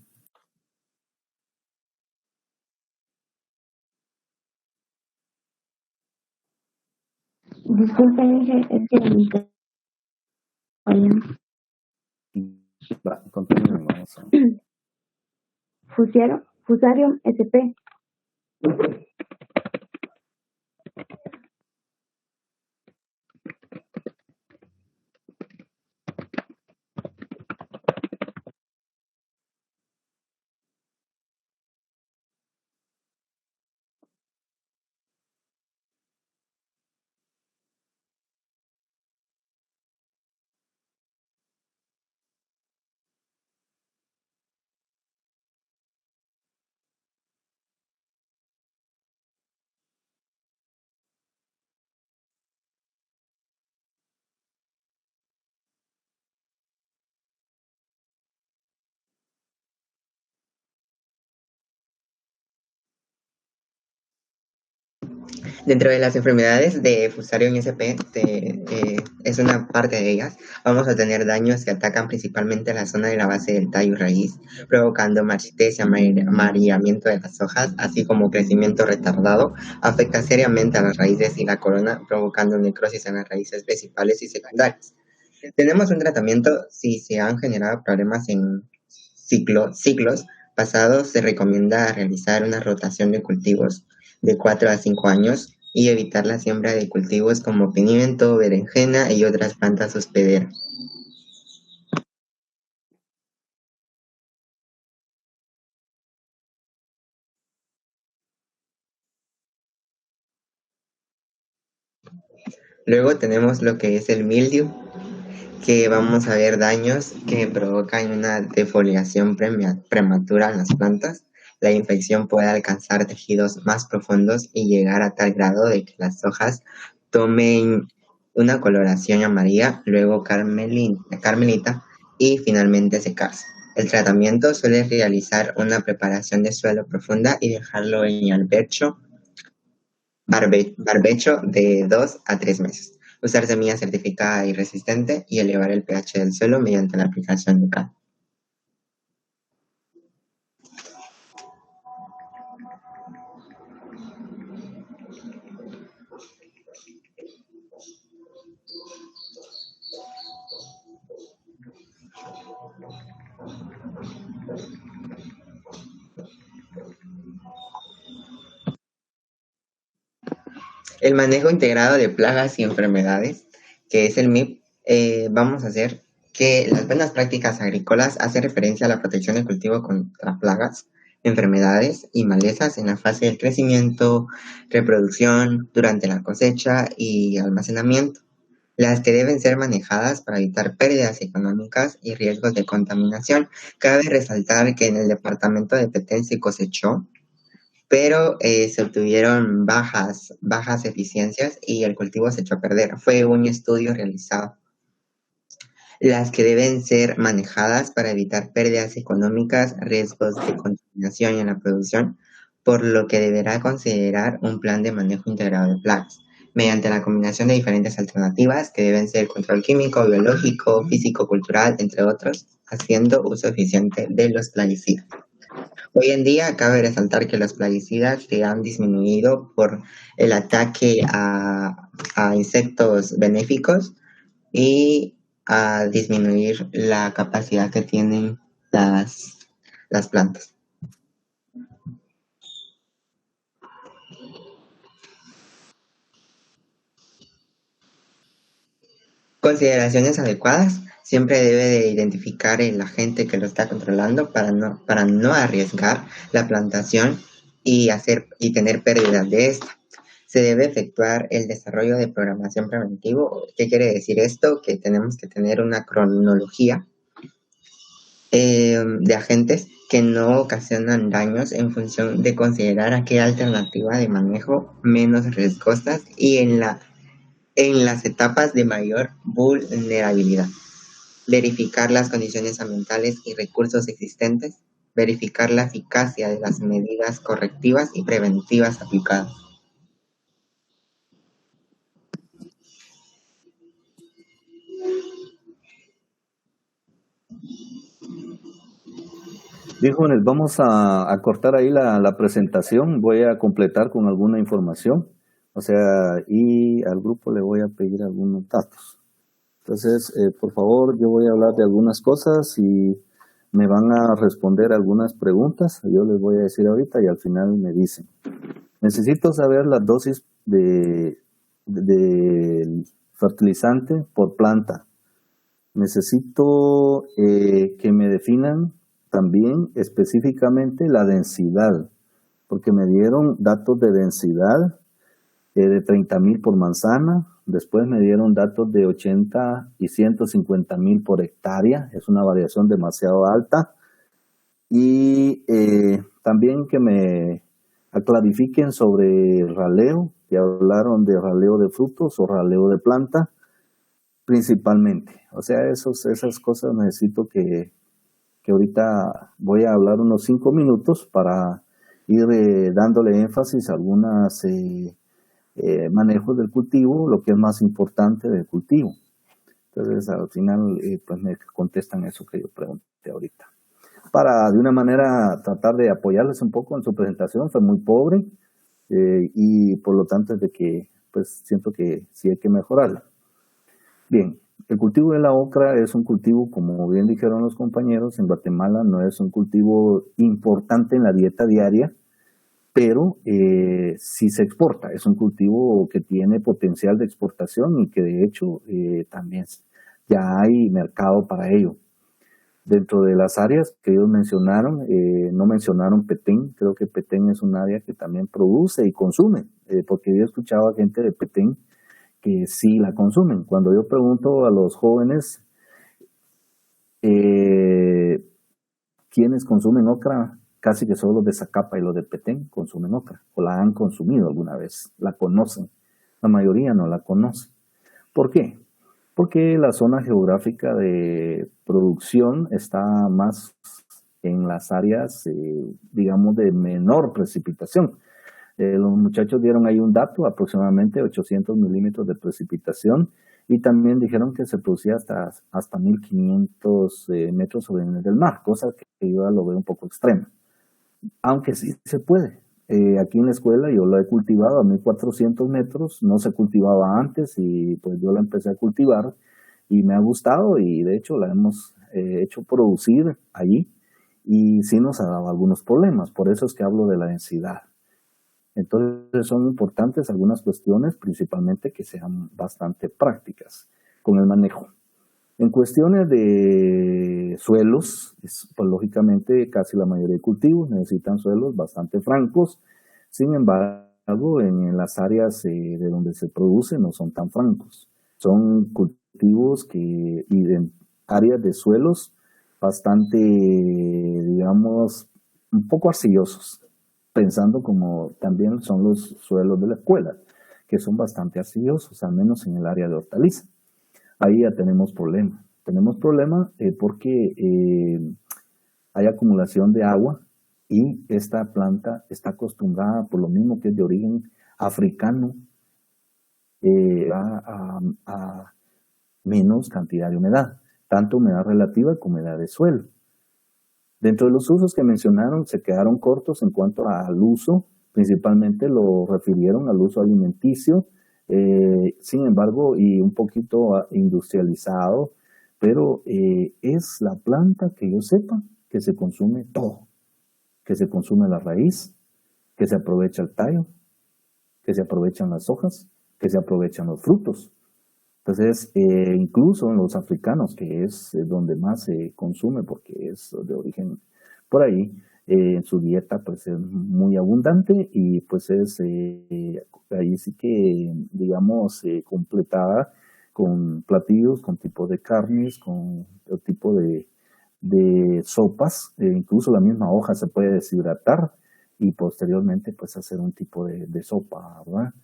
Disculpe, es que mi va, continuemos, vamos a- Fusarium sp. Dentro de las enfermedades de Fusarium sp, es una parte de ellas, vamos a tener daños que atacan principalmente la zona de la base del tallo y raíz, provocando marchitez y amarillamiento de las hojas, así como crecimiento retardado. Afecta seriamente a las raíces y la corona, provocando necrosis en las raíces principales y secundarias. Tenemos un tratamiento si se han generado problemas en ciclos pasados. Se recomienda realizar una rotación de cultivos de 4 a 5 años y evitar la siembra de cultivos como pimiento, berenjena y otras plantas hospederas. Luego tenemos lo que es el mildew, que vamos a ver daños que provocan una defoliación prematura en las plantas. La infección puede alcanzar tejidos más profundos y llegar a tal grado de que las hojas tomen una coloración amarilla, luego carmelita y finalmente secarse. El tratamiento suele realizar una preparación de suelo profunda y dejarlo en barbecho de 2 a 3 meses. Usar semilla certificada y resistente y elevar el pH del suelo mediante la aplicación de cal. El manejo integrado de plagas y enfermedades, que es el MIP, vamos a hacer que las buenas prácticas agrícolas hacen referencia a la protección del cultivo contra plagas, enfermedades y malezas en la fase del crecimiento, reproducción, durante la cosecha y almacenamiento, las que deben ser manejadas para evitar pérdidas económicas y riesgos de contaminación. Cabe resaltar que en el departamento de Petén se cosechó, pero se obtuvieron bajas eficiencias y el cultivo se echó a perder. Fue un estudio realizado. Las que deben ser manejadas para evitar pérdidas económicas, riesgos de contaminación en la producción, por lo que deberá considerar un plan de manejo integrado de plagas. mediante la combinación de diferentes alternativas que deben ser control químico, biológico, físico-cultural, entre otros, haciendo uso eficiente de los plaguicidas. Hoy en día cabe resaltar que los plaguicidas se han disminuido por el ataque a insectos benéficos y a disminuir la capacidad que tienen las plantas. Consideraciones adecuadas. Siempre debe de identificar el agente que lo está controlando para no arriesgar la plantación y tener pérdidas de esta. Se debe efectuar el desarrollo de programación preventivo. ¿Qué quiere decir esto? Que tenemos que tener una cronología de agentes que no ocasionan daños en función de considerar aquella alternativa de manejo menos riesgosas y en las etapas de mayor vulnerabilidad. Verificar las condiciones ambientales y recursos existentes, verificar la eficacia de las medidas correctivas y preventivas aplicadas. Bien, jóvenes, vamos a cortar ahí la presentación. Voy a completar con alguna información. O sea, y al grupo le voy a pedir algunos datos. Entonces, por favor, yo voy a hablar de algunas cosas y me van a responder algunas preguntas. Yo les voy a decir ahorita y al final me dicen. Necesito saber la dosis de fertilizante por planta. Necesito que me definan también específicamente la densidad, porque me dieron datos de densidad de 30,000 por manzana, después me dieron datos de 80 y 150,000 por hectárea, es una variación demasiado alta, y también que me clarifiquen sobre el raleo, que hablaron de raleo de frutos o raleo de planta, principalmente. O sea, esas cosas necesito que ahorita voy a hablar unos 5 minutos para ir dándole énfasis a algunos manejos del cultivo, lo que es más importante del cultivo. Entonces, al final, pues me contestan eso que yo pregunté ahorita. Para, de una manera, tratar de apoyarles un poco en su presentación, fue muy pobre y por lo tanto es de que, pues, siento que sí hay que mejorarla. Bien. El cultivo de la ocra es un cultivo, como bien dijeron los compañeros, en Guatemala no es un cultivo importante en la dieta diaria, pero sí se exporta. Es un cultivo que tiene potencial de exportación y que de hecho también ya hay mercado para ello. Dentro de las áreas que ellos mencionaron, no mencionaron Petén. Creo que Petén es un área que también produce y consume, porque yo escuchaba gente de Petén que sí la consumen. Cuando yo pregunto a los jóvenes quiénes consumen ocra, casi que solo los de Zacapa y los de Petén consumen ocra, o la han consumido alguna vez, la conocen. La mayoría no la conoce. ¿Por qué? Porque la zona geográfica de producción está más en las áreas, digamos, de menor precipitación. Los muchachos dieron ahí un dato, aproximadamente 800 milímetros de precipitación, y también dijeron que se producía hasta 1500 metros sobre el nivel del mar, cosa que yo lo veo un poco extrema. Aunque sí se puede. Aquí en la escuela yo la he cultivado a 1400 metros, no se cultivaba antes y pues yo la empecé a cultivar y me ha gustado y de hecho la hemos hecho producir allí y sí nos ha dado algunos problemas, por eso es que hablo de la densidad. Entonces son importantes algunas cuestiones, principalmente que sean bastante prácticas con el manejo. En cuestiones de suelos, pues lógicamente casi la mayoría de cultivos necesitan suelos bastante francos. Sin embargo, en las áreas de donde se produce no son tan francos. Son cultivos y en áreas de suelos bastante, digamos, un poco arcillosos, pensando como también son los suelos de la escuela, que son bastante arcillosos, al menos en el área de hortaliza. Ahí ya tenemos problemas. Tenemos problemas porque hay acumulación de agua y esta planta está acostumbrada, por lo mismo que es de origen africano, a menos cantidad de humedad, tanto humedad relativa como humedad de suelo. Dentro de los usos que mencionaron se quedaron cortos en cuanto al uso, principalmente lo refirieron al uso alimenticio, sin embargo, y un poquito industrializado, pero es la planta que yo sepa que se consume todo, que se consume la raíz, que se aprovecha el tallo, que se aprovechan las hojas, que se aprovechan los frutos. Entonces, incluso en los africanos, que es donde más se consume porque es de origen por ahí, en su dieta pues es muy abundante y pues es ahí sí que, digamos, completada con platillos, con tipo de carnes, con tipo de sopas, incluso la misma hoja se puede deshidratar y posteriormente pues hacer un tipo de sopa, ¿verdad?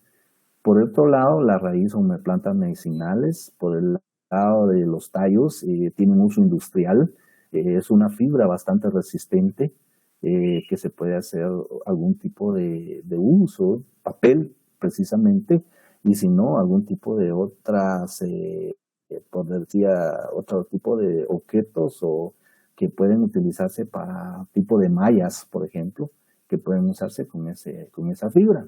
Por otro lado, la raíz son plantas medicinales. Por el lado de los tallos, tiene un uso industrial. Es una fibra bastante resistente que se puede hacer algún tipo de uso, papel precisamente, y si no, algún tipo de otras, por decir, otro tipo de objetos o que pueden utilizarse para tipo de mallas, por ejemplo, que pueden usarse con esa fibra.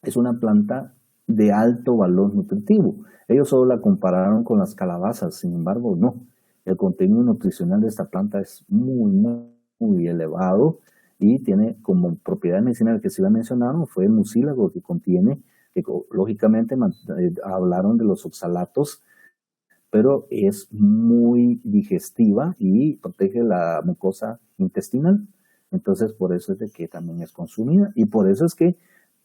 Es una planta de alto valor nutritivo. Ellos solo la compararon con las calabazas, sin embargo, no. El contenido nutricional de esta planta es muy, muy, muy elevado y tiene como propiedad medicinal que sí la mencionaron, fue el mucílago que contiene, que lógicamente hablaron de los oxalatos, pero es muy digestiva y protege la mucosa intestinal. Entonces, por eso es de que también es consumida y por eso es que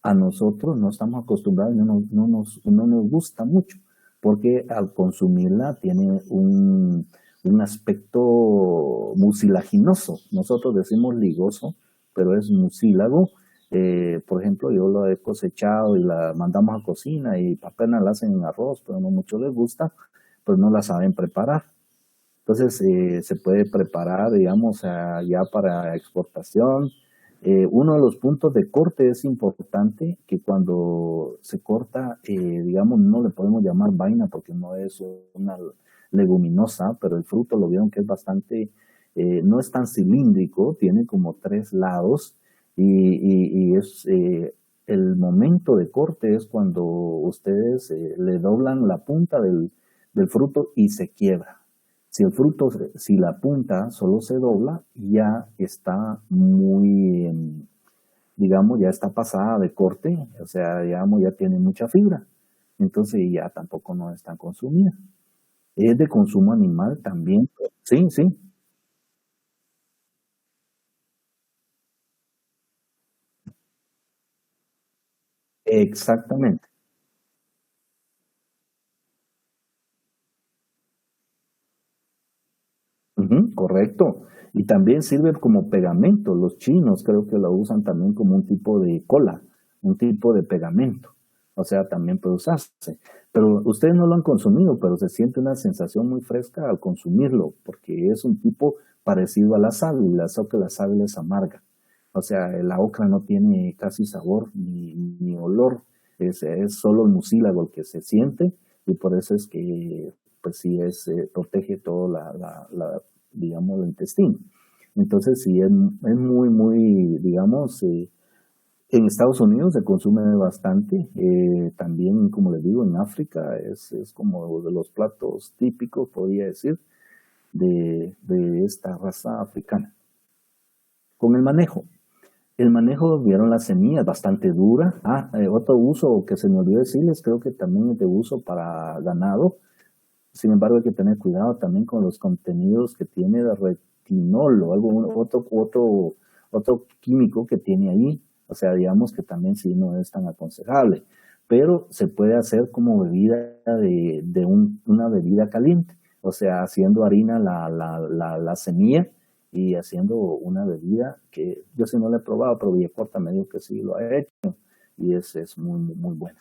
a nosotros no estamos acostumbrados, no nos gusta mucho, porque al consumirla tiene un aspecto mucilaginoso. Nosotros decimos ligoso, pero es mucílago. Por ejemplo, yo lo he cosechado y la mandamos a cocina y apenas la hacen en arroz, pero no mucho les gusta, pero no la saben preparar. Entonces, se puede preparar, digamos, ya para exportación. Uno de los puntos de corte es importante que cuando se corta, digamos, no le podemos llamar vaina porque no es una leguminosa, pero el fruto lo vieron que es bastante, no es tan cilíndrico, tiene como 3 lados y es el momento de corte es cuando ustedes le doblan la punta del fruto y se quiebra. Si el fruto, si la punta solo se dobla, ya está muy, digamos, ya está pasada de corte, o sea, digamos, ya tiene mucha fibra. Entonces ya tampoco no es tan consumida. Es de consumo animal también. Sí, sí, exactamente. Ujú, correcto. Y también sirve como pegamento. Los chinos creo que lo usan también como un tipo de cola, un tipo de pegamento. O sea, también puede usarse. Pero ustedes no lo han consumido, pero se siente una sensación muy fresca al consumirlo, porque es un tipo parecido a la sábila, y la sábila es amarga. O sea, la ocra no tiene casi sabor ni olor, es solo el mucílago el que se siente y por eso es que pues sí protege todo digamos, el intestino. Entonces sí es muy, muy, digamos, en Estados Unidos se consume bastante, también, como les digo, en África es como de los platos típicos, podría decir, de esta raza africana. Con el manejo. El manejo, vieron las semillas, bastante dura. Otro uso que se me olvidó decirles, creo que también es de uso para ganado. Sin embargo, hay que tener cuidado también con los contenidos que tiene de retinol o otro químico que tiene ahí. O sea, digamos que también sí no es tan aconsejable. Pero se puede hacer como bebida una bebida caliente. O sea, haciendo harina la semilla y haciendo una bebida que yo sí no la he probado, pero Villacorta me dijo que sí lo ha hecho y es muy, muy, muy buena.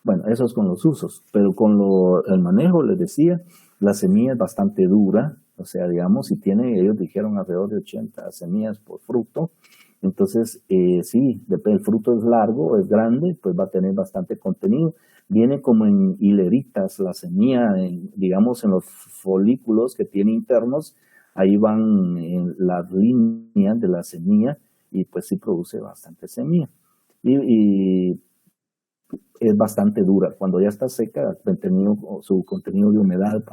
Bueno, eso es con los usos, pero con el manejo, les decía, la semilla es bastante dura, o sea, digamos, si tiene, ellos dijeron alrededor de 80 semillas por fruto, entonces sí, el fruto es largo, es grande, pues va a tener bastante contenido, viene como en hileritas la semilla, digamos en los folículos que tiene internos, ahí van en las líneas de la semilla y pues sí produce bastante semilla. Y es bastante dura. Cuando ya está seca, su contenido de humedad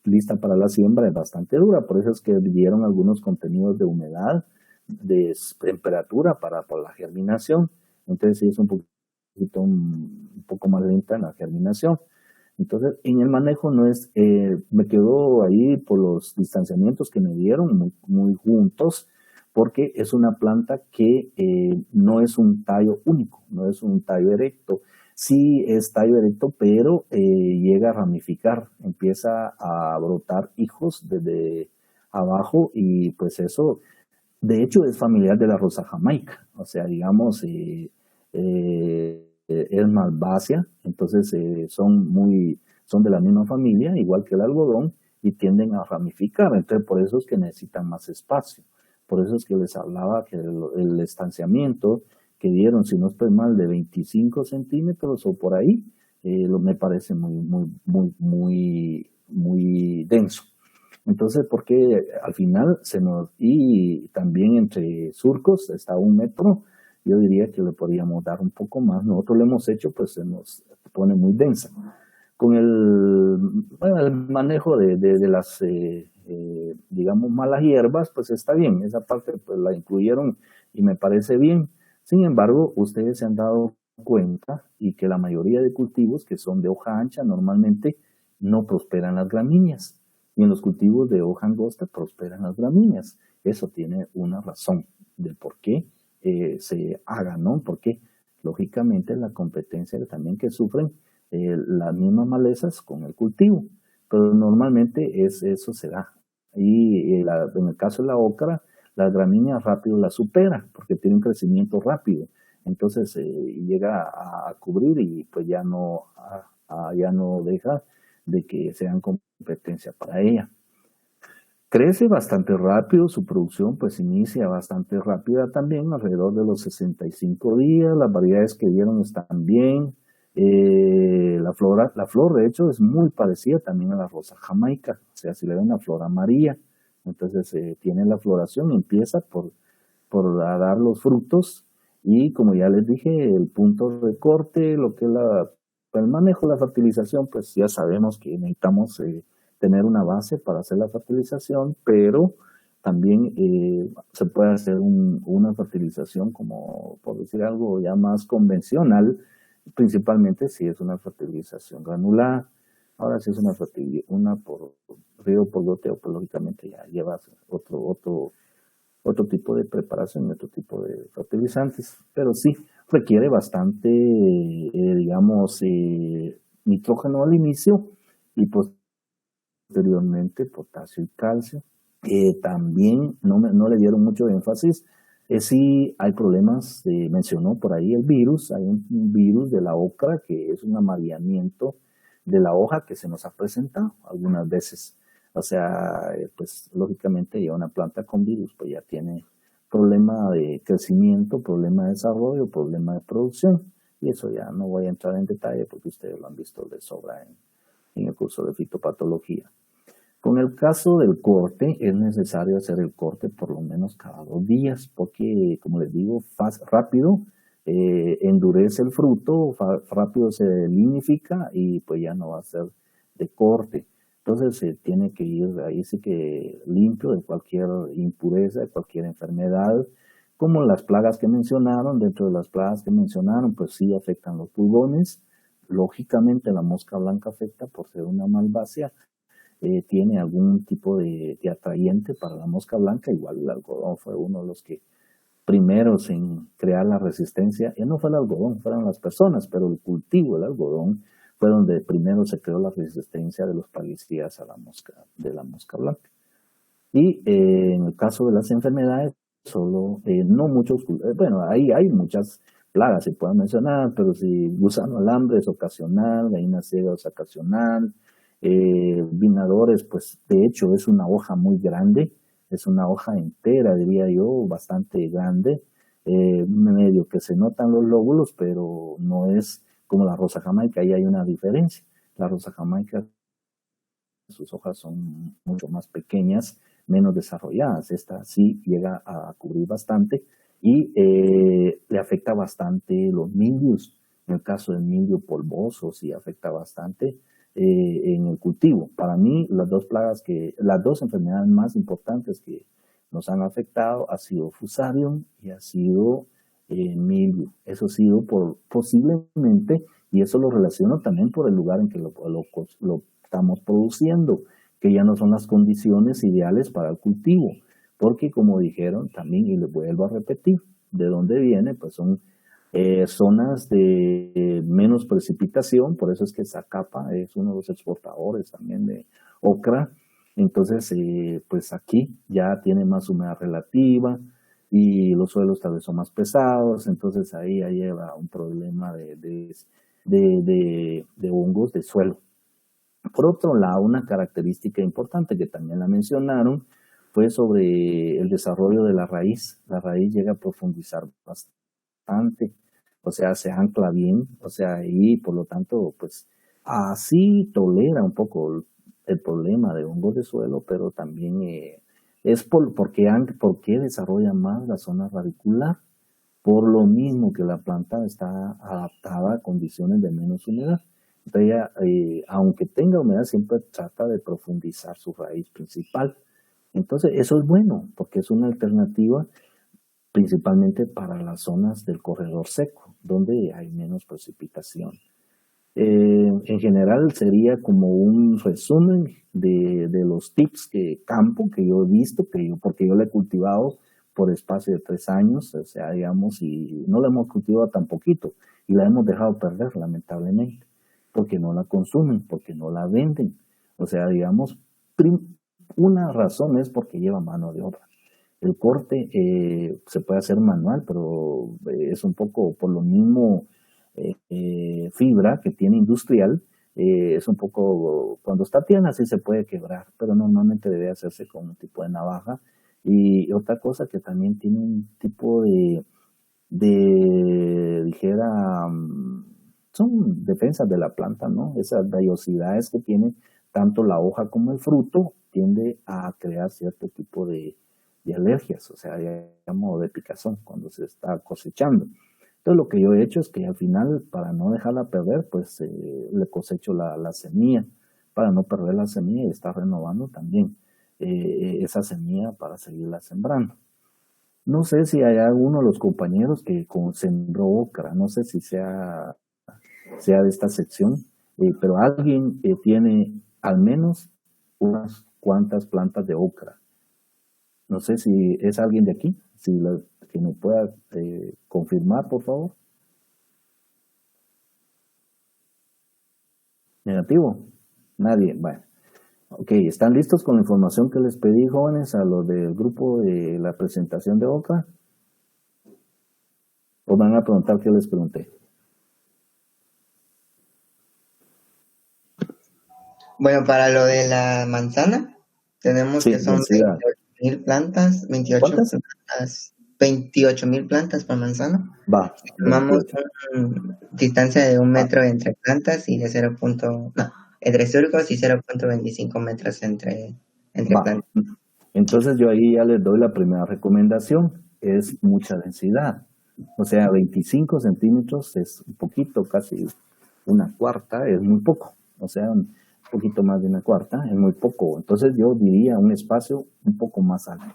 lista para la siembra es bastante dura. Por eso es que dieron algunos contenidos de humedad, de temperatura para la germinación. Entonces sí es un poco más lenta en la germinación. Entonces, en el manejo me quedo ahí por los distanciamientos que me dieron, muy, muy juntos, porque es una planta que no es un tallo único, no es un tallo erecto. Sí es tallo erecto, pero llega a ramificar, empieza a brotar hijos desde abajo y pues eso, de hecho, es familiar de la rosa jamaica, o sea, digamos, es malvácea, entonces son de la misma familia, igual que el algodón, y tienden a ramificar, entonces por eso es que necesitan más espacio. Por eso es que les hablaba que el estanciamiento que dieron, si no estoy mal, de 25 centímetros o por ahí, me parece muy denso. Entonces, porque al final y también entre surcos está 1 metro, yo diría que le podríamos dar un poco más. Nosotros lo hemos hecho, pues se nos pone muy densa. Con el manejo de las, digamos, malas hierbas, pues está bien. Esa parte pues la incluyeron y me parece bien. Sin embargo, ustedes se han dado cuenta y que la mayoría de cultivos que son de hoja ancha normalmente no prosperan las gramíneas. Y en los cultivos de hoja angosta prosperan las gramíneas. Eso tiene una razón del por qué se haga, ¿no? Porque lógicamente la competencia también que sufren las mismas malezas con el cultivo. Pero normalmente eso se da. Y en el caso de la ocra, la gramínea rápido la supera porque tiene un crecimiento rápido. Entonces llega a cubrir y pues ya no deja de que sean competencia para ella. Crece bastante rápido, su producción pues inicia bastante rápida también, alrededor de los 65 días, las variedades que dieron están bien, la flor de hecho es muy parecida también a la rosa jamaica, o sea, si le ven la flor amarilla, entonces tiene la floración, empieza por dar los frutos y como ya les dije, el punto de corte, lo que es el manejo de la fertilización, pues ya sabemos que necesitamos tener una base para hacer la fertilización, pero también se puede hacer una fertilización como, por decir algo ya más convencional, principalmente si es una fertilización granular. Ahora si es una por río, por goteo, pues lógicamente ya lleva otro tipo de preparación, otro tipo de fertilizantes, pero sí requiere bastante, digamos, nitrógeno al inicio y posteriormente potasio y calcio. También no le dieron mucho énfasis. Sí hay problemas, mencionó por ahí el virus, hay un virus de la ocra que es un amarillamiento de la hoja que se nos ha presentado algunas veces. O sea, pues lógicamente ya una planta con virus pues ya tiene problema de crecimiento, problema de desarrollo, problema de producción. Y eso ya no voy a entrar en detalle porque ustedes lo han visto de sobra en el curso de fitopatología. Con el caso del corte, es necesario hacer el corte por lo menos cada 2 días porque, como les digo, rápido endurece el fruto, rápido se linifica y pues ya no va a ser de corte. Entonces se tiene que ir ahí sí que limpio de cualquier impureza, de cualquier enfermedad, como las plagas que mencionaron. Dentro de las plagas que mencionaron, pues sí afectan los pulgones. Lógicamente la mosca blanca afecta por ser una malvácea. Tiene algún tipo de atrayente para la mosca blanca, igual el algodón fue uno de los que primeros en crear la resistencia. No fue el algodón, fueron las personas, pero el cultivo del algodón fue donde primero se creó la resistencia de los plaguicidas a la mosca blanca. Y en el caso de las enfermedades, no muchos, bueno, ahí hay muchas plagas, se pueden mencionar, pero si gusano alambre es ocasional, gallina ciega es ocasional, vinadores, pues de hecho es una hoja muy grande, es una hoja entera, diría yo, bastante grande, medio que se notan los lóbulos, pero no es como la rosa jamaica. Ahí hay una diferencia. La rosa jamaica, sus hojas son mucho más pequeñas, menos desarrolladas. Esta sí llega a cubrir bastante y le afecta bastante los mildios. En el caso del mildio polvoso sí afecta bastante en el cultivo. Para mí, las dos enfermedades más importantes que nos han afectado ha sido Fusarium y ha sido mildio. Eso ha sido posiblemente, y eso lo relaciono también por el lugar en que lo estamos produciendo, que ya no son las condiciones ideales para el cultivo, porque como dijeron también, y les vuelvo a repetir, ¿de dónde viene? Pues son zonas de menos precipitación, por eso es que Zacapa es uno de los exportadores también de ocra. Entonces, pues aquí ya tiene más humedad relativa y los suelos tal vez son más pesados, entonces ahí ya lleva un problema de hongos de suelo. Por otro lado, una característica importante que también la mencionaron fue sobre el desarrollo de la raíz. La raíz llega a profundizar bastante, o sea, se ancla bien, o sea, y por lo tanto, pues así tolera un poco el problema de hongos de suelo, pero también es porque desarrolla más la zona radicular, por lo mismo que la planta está adaptada a condiciones de menos humedad. Entonces ella, aunque tenga humedad, siempre trata de profundizar su raíz principal. Entonces eso es bueno, porque es una alternativa principalmente para las zonas del corredor seco, donde hay menos precipitación. En general sería como un resumen de los tips de campo que yo he visto, porque yo lo he cultivado por espacio de 3 años, o sea, digamos, y no la hemos cultivado tan poquito, y la hemos dejado perder, lamentablemente, porque no la consumen, porque no la venden. O sea, digamos, una razón es porque lleva mano de obra. El corte se puede hacer manual, pero es un poco por lo mismo fibra que tiene industrial, es un poco, cuando está tierna sí se puede quebrar, pero normalmente debe hacerse con un tipo de navaja. Y otra cosa que también tiene un tipo dijera, son defensas de la planta, ¿no? Esas vellosidades que tiene tanto la hoja como el fruto tiende a crear cierto tipo de alergias, o sea, digamos de picazón cuando se está cosechando. Entonces lo que yo he hecho es que al final, para no dejarla perder, pues le cosecho la semilla, para no perder la semilla y estar renovando también esa semilla para seguirla sembrando. No sé si hay alguno de los compañeros que sembró ocra, no sé si sea de esta sección, pero alguien tiene al menos unas cuantas plantas de ocra. No sé si es alguien de aquí, que me pueda confirmar, por favor. Negativo. Nadie. Bueno. Ok, ¿están listos con la información que les pedí, jóvenes, a los del grupo de la presentación de ocra? ¿O van a preguntar qué les pregunté? Bueno, para lo de la manzana, tenemos Sí, que son densidad. 28.000 plantas, ¿Cuántas? 28.000 plantas por manzana. Va, Tomamos 28. una distancia de 1 metro entre plantas y de entre surcos y 0.25 metros entre Va. plantas. Entonces yo ahí ya les doy la primera recomendación, es mucha densidad. O sea, 25 centímetros es un poquito, casi una cuarta, es muy poco. O sea, un poquito más de una cuarta, es muy poco. Entonces yo diría un espacio un poco más alto.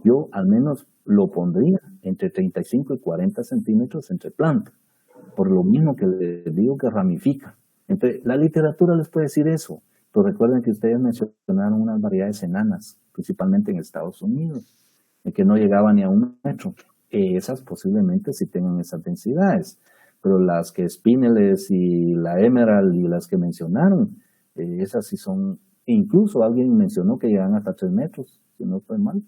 Yo al menos lo pondría entre 35 y 40 centímetros entre plantas, por lo mismo que les digo que ramifica. Entonces, la literatura les puede decir eso, pero recuerden que ustedes mencionaron unas variedades enanas, principalmente en Estados Unidos, en que no llegaban ni a 1 metro. Esas posiblemente sí tengan esas densidades, pero las que Spineles y la Emerald y las que mencionaron, esas sí son, incluso alguien mencionó que llegan hasta 3 metros, si no estoy mal,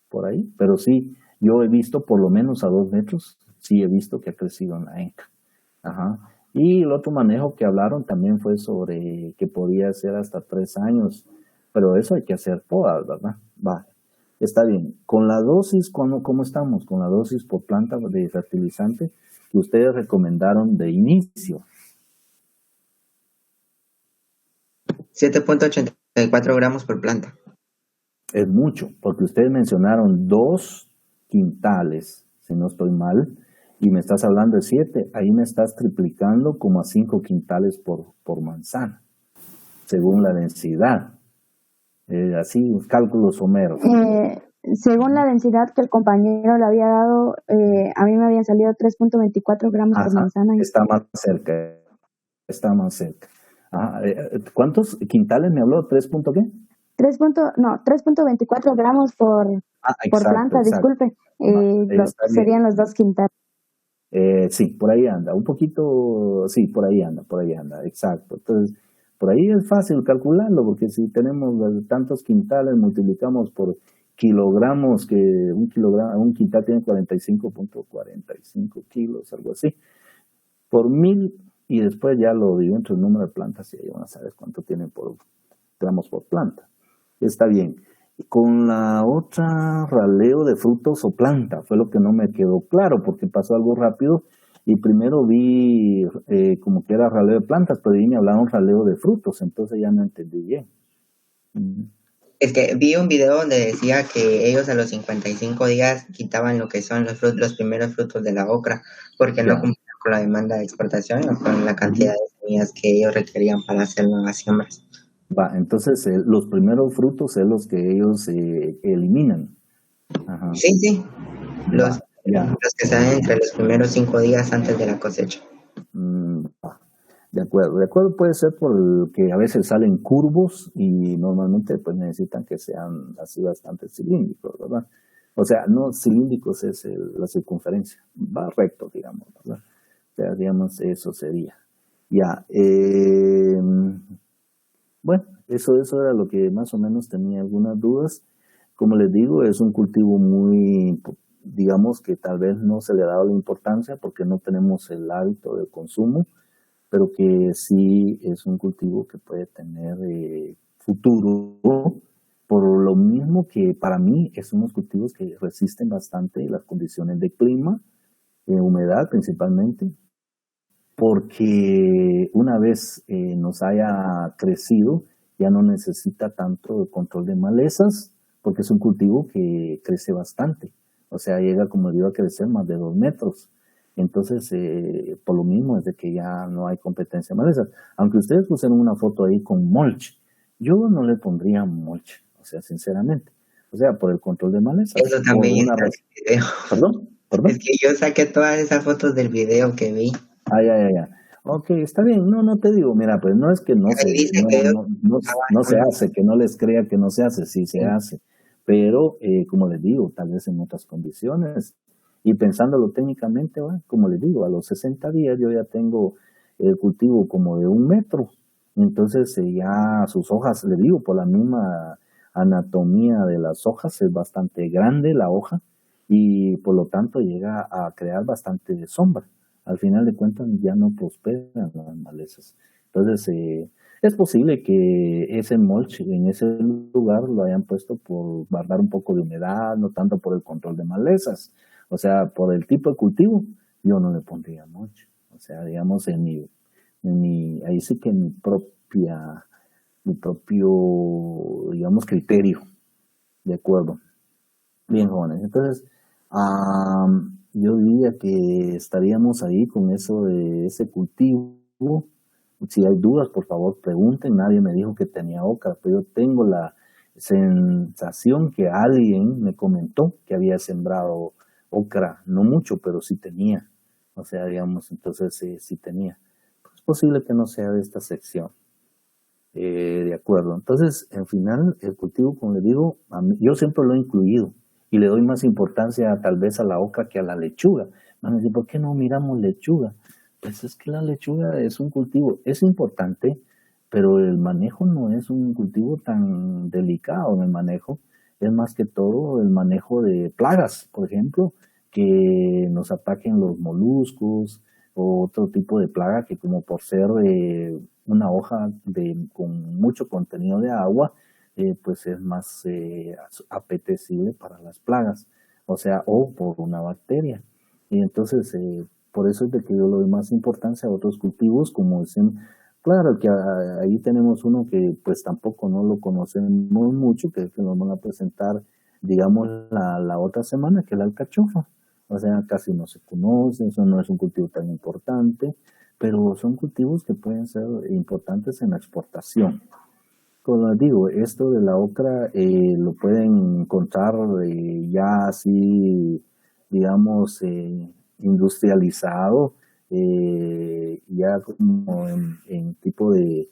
por ahí, pero sí, yo he visto por lo menos a 2 metros, sí he visto que ha crecido en la ENCA. Ajá. Y el otro manejo que hablaron también fue sobre que podía ser hasta 3 años, pero eso hay que hacer podas, ¿verdad? Va, está bien. Con la dosis, ¿cómo estamos? Con la dosis por planta de fertilizante que ustedes recomendaron de inicio. 7.84 gramos por planta. Es mucho, porque ustedes mencionaron 2 quintales, si no estoy mal, y me estás hablando de 7, ahí me estás triplicando como a 5 quintales por manzana, según la densidad. Así, cálculos someros. Según la densidad que el compañero le había dado, a mí me habían salido 3.24 gramos por manzana. Está más cerca. ¿Cuántos quintales me habló? ¿3 punto qué? 3.24 gramos por planta, exacto. disculpe. Serían los 2 quintales. Sí, por ahí anda, un poquito, sí, por ahí anda, exacto. Entonces, por ahí es fácil calcularlo, porque si tenemos tantos quintales, multiplicamos por kilogramos, que un quintal tiene 45.45 kilos, algo así, por 1000, y después ya lo digo entre el número de plantas y ahí van a saber cuánto tienen por gramos por planta. Está bien. Con la otra, raleo de frutos o planta, fue lo que no me quedó claro, porque pasó algo rápido y primero vi como que era raleo de plantas, pero ahí me hablaron raleo de frutos, entonces ya no entendí bien. Es que vi un video donde decía que ellos a los 55 días quitaban lo que son los primeros frutos de la ocra, porque no cumplían con la demanda de exportación o con la cantidad de semillas que ellos requerían para hacer nuevas siembras. Entonces los primeros frutos son los que ellos eliminan. Ajá. Sí. Los que están entre los primeros 5 días antes de la cosecha. De acuerdo, puede ser porque a veces salen curvos y normalmente pues necesitan que sean así bastante cilíndricos, ¿verdad? O sea, no cilíndricos es la circunferencia, va recto, digamos, ¿verdad? O sea, digamos, eso sería. Bueno, eso era lo que más o menos tenía algunas dudas. Como les digo, es un cultivo muy, digamos que tal vez no se le ha dado la importancia porque no tenemos el hábito de consumo, pero que sí es un cultivo que puede tener futuro, por lo mismo que para mí es unos cultivos que resisten bastante las condiciones de clima, humedad principalmente, porque una vez nos haya crecido, ya no necesita tanto control de malezas, porque es un cultivo que crece bastante, o sea, llega como digo a crecer más de 2 metros. Entonces, por lo mismo es de que ya no hay competencia de malezas. Aunque ustedes pusieron una foto ahí con mulch, yo no le pondría mulch, o sea, sinceramente. O sea, por el control de malezas. Eso también está en el video. ¿Perdón? Es que yo saqué todas esas fotos del video que vi. Ya. Ok, está bien. No te digo, mira, pues no es que no se hace, que no les crea que no se hace, sí se hace. Pero, como les digo, tal vez en otras condiciones. Y pensándolo técnicamente, como les digo, a los 60 días yo ya tengo el cultivo como de 1 metro. Entonces ya sus hojas, le digo, por la misma anatomía de las hojas, es bastante grande la hoja y por lo tanto llega a crear bastante sombra. Al final de cuentas ya no prosperan las malezas. Entonces es posible que ese mulch en ese lugar lo hayan puesto por guardar un poco de humedad, no tanto por el control de malezas. O sea, por el tipo de cultivo, yo no le pondría mulch. O sea, digamos, ahí sí que mi propio, digamos, criterio. De acuerdo. Bien, jóvenes. Entonces, yo diría que estaríamos ahí con eso de ese cultivo. Si hay dudas, por favor, pregunten. Nadie me dijo que tenía ocra, pero yo tengo la sensación que alguien me comentó que había sembrado ocra, no mucho, pero sí tenía. O sea, digamos, entonces sí tenía. Es posible que no sea de esta sección. De acuerdo. Entonces, en final, el cultivo, como les digo, yo siempre lo he incluido y le doy más importancia tal vez a la ocra que a la lechuga. Van a decir, ¿por qué no miramos lechuga? Pues es que la lechuga es un cultivo, es importante, pero el manejo no es un cultivo tan delicado. En el manejo es más que todo el manejo de plagas, por ejemplo, que nos ataquen los moluscos o otro tipo de plaga que como por ser una hoja con mucho contenido de agua, pues es más apetecible para las plagas, o sea, o por una bacteria. Y entonces, por eso es de que yo le doy más importancia a otros cultivos, como dicen, Claro que ahí tenemos uno que pues tampoco no lo conocemos mucho, que es que nos van a presentar, digamos, la otra semana, que es la alcachofa. O sea, casi no se conoce, eso no es un cultivo tan importante, pero son cultivos que pueden ser importantes en la exportación. Como les digo, esto de la ocra lo pueden encontrar ya así, digamos, industrializado, ya como en tipo de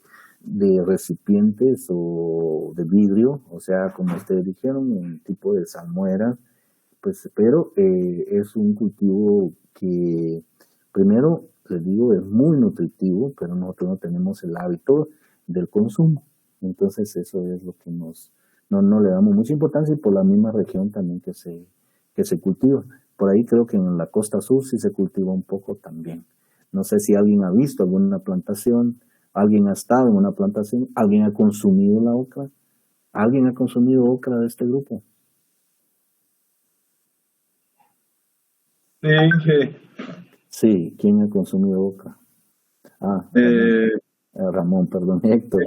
recipientes o de vidrio, o sea, como ustedes dijeron, un tipo de salmuera, pues, pero es un cultivo que, primero, les digo, es muy nutritivo, pero nosotros no tenemos el hábito del consumo. Entonces eso es lo que no le damos mucha importancia, y por la misma región también que se cultiva. Por ahí creo que en la costa sur sí se cultiva un poco también. No sé si alguien ha visto alguna plantación, alguien ha estado en una plantación, alguien ha consumido la ocra, alguien ha consumido ocra de este grupo. Sí, Inge. Sí, ¿quién ha consumido ocra? Ramón, perdón, Héctor.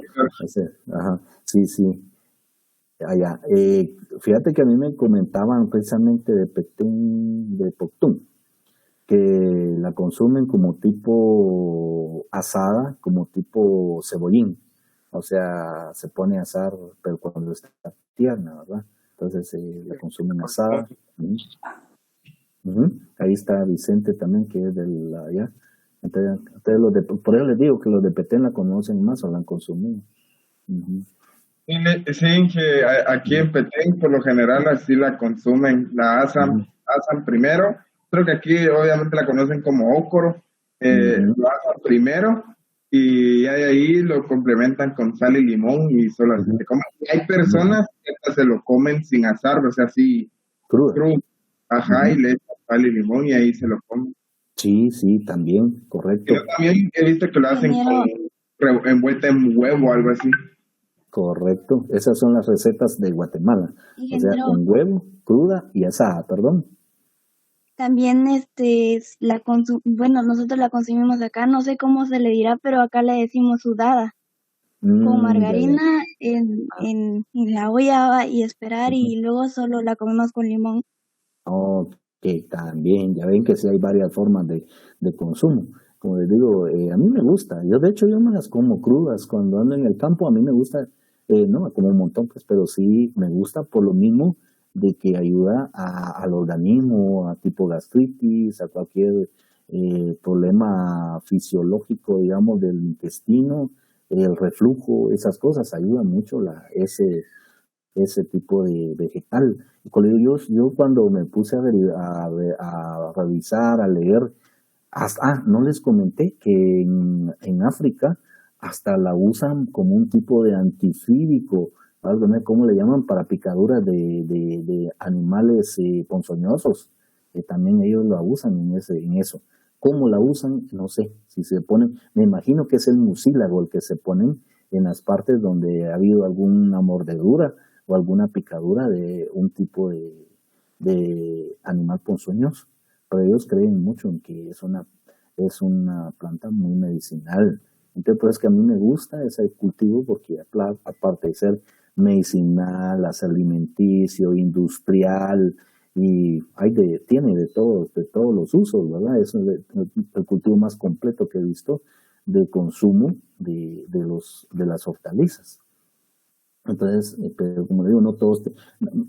Ajá, sí, sí. Allá. Fíjate que a mí me comentaban precisamente de Petén, de Poctún, que la consumen como tipo asada, como tipo cebollín. O sea, se pone a asar, pero cuando está tierna, ¿verdad? Entonces la consumen asada. Ahí está Vicente también, que es de allá. Entonces, por eso les digo que los de Petén la conocen más o la han consumido. Sí, Inge, aquí en Petén por lo general así la consumen, la asan primero. Creo que aquí obviamente la conocen como ócoro, lo asan primero y ahí lo complementan con sal y limón y solo así se comen. Y hay personas que hasta se lo comen sin asar, o sea, así crudo. Ajá, y le echan sal y limón y ahí se lo comen. Sí, sí, también, correcto. Yo también he visto que lo hacen envuelta en huevo o algo así. Correcto, esas son las recetas de Guatemala, o sea, con huevo, cruda y asada, perdón. También bueno, nosotros la consumimos acá, no sé cómo se le dirá, pero acá le decimos sudada, con margarina en la olla y esperar y luego solo la comemos con limón. Ok, también, ya ven que sí hay varias formas de consumo. Como les digo, a mí me gusta, yo de hecho yo me las como crudas, cuando ando en el campo a mí me gusta, no, como un montón, pues, pero sí me gusta por lo mismo de que ayuda al organismo, a tipo gastritis, a cualquier problema fisiológico, digamos, del intestino, el reflujo, esas cosas ayudan mucho ese tipo de vegetal. Yo cuando me puse a revisar, a leer, no les comenté que en África hasta la usan como un tipo de antifídico, algo, ¿no? ¿Cómo le llaman? Para picaduras de animales ponzoñosos. También ellos la usan en eso. ¿Cómo la usan? No sé. Si se ponen, me imagino que es el mucílago el que se ponen en las partes donde ha habido alguna mordedura o alguna picadura de un tipo de animal ponzoñoso. Pero ellos creen mucho en que es una planta muy medicinal. Entonces, pues que a mí me gusta ese cultivo porque aparte de ser medicinal, alimenticio, industrial, y tiene de todos los usos, ¿verdad? Es el cultivo más completo que he visto de consumo de las hortalizas. Entonces, pero como digo, no todos,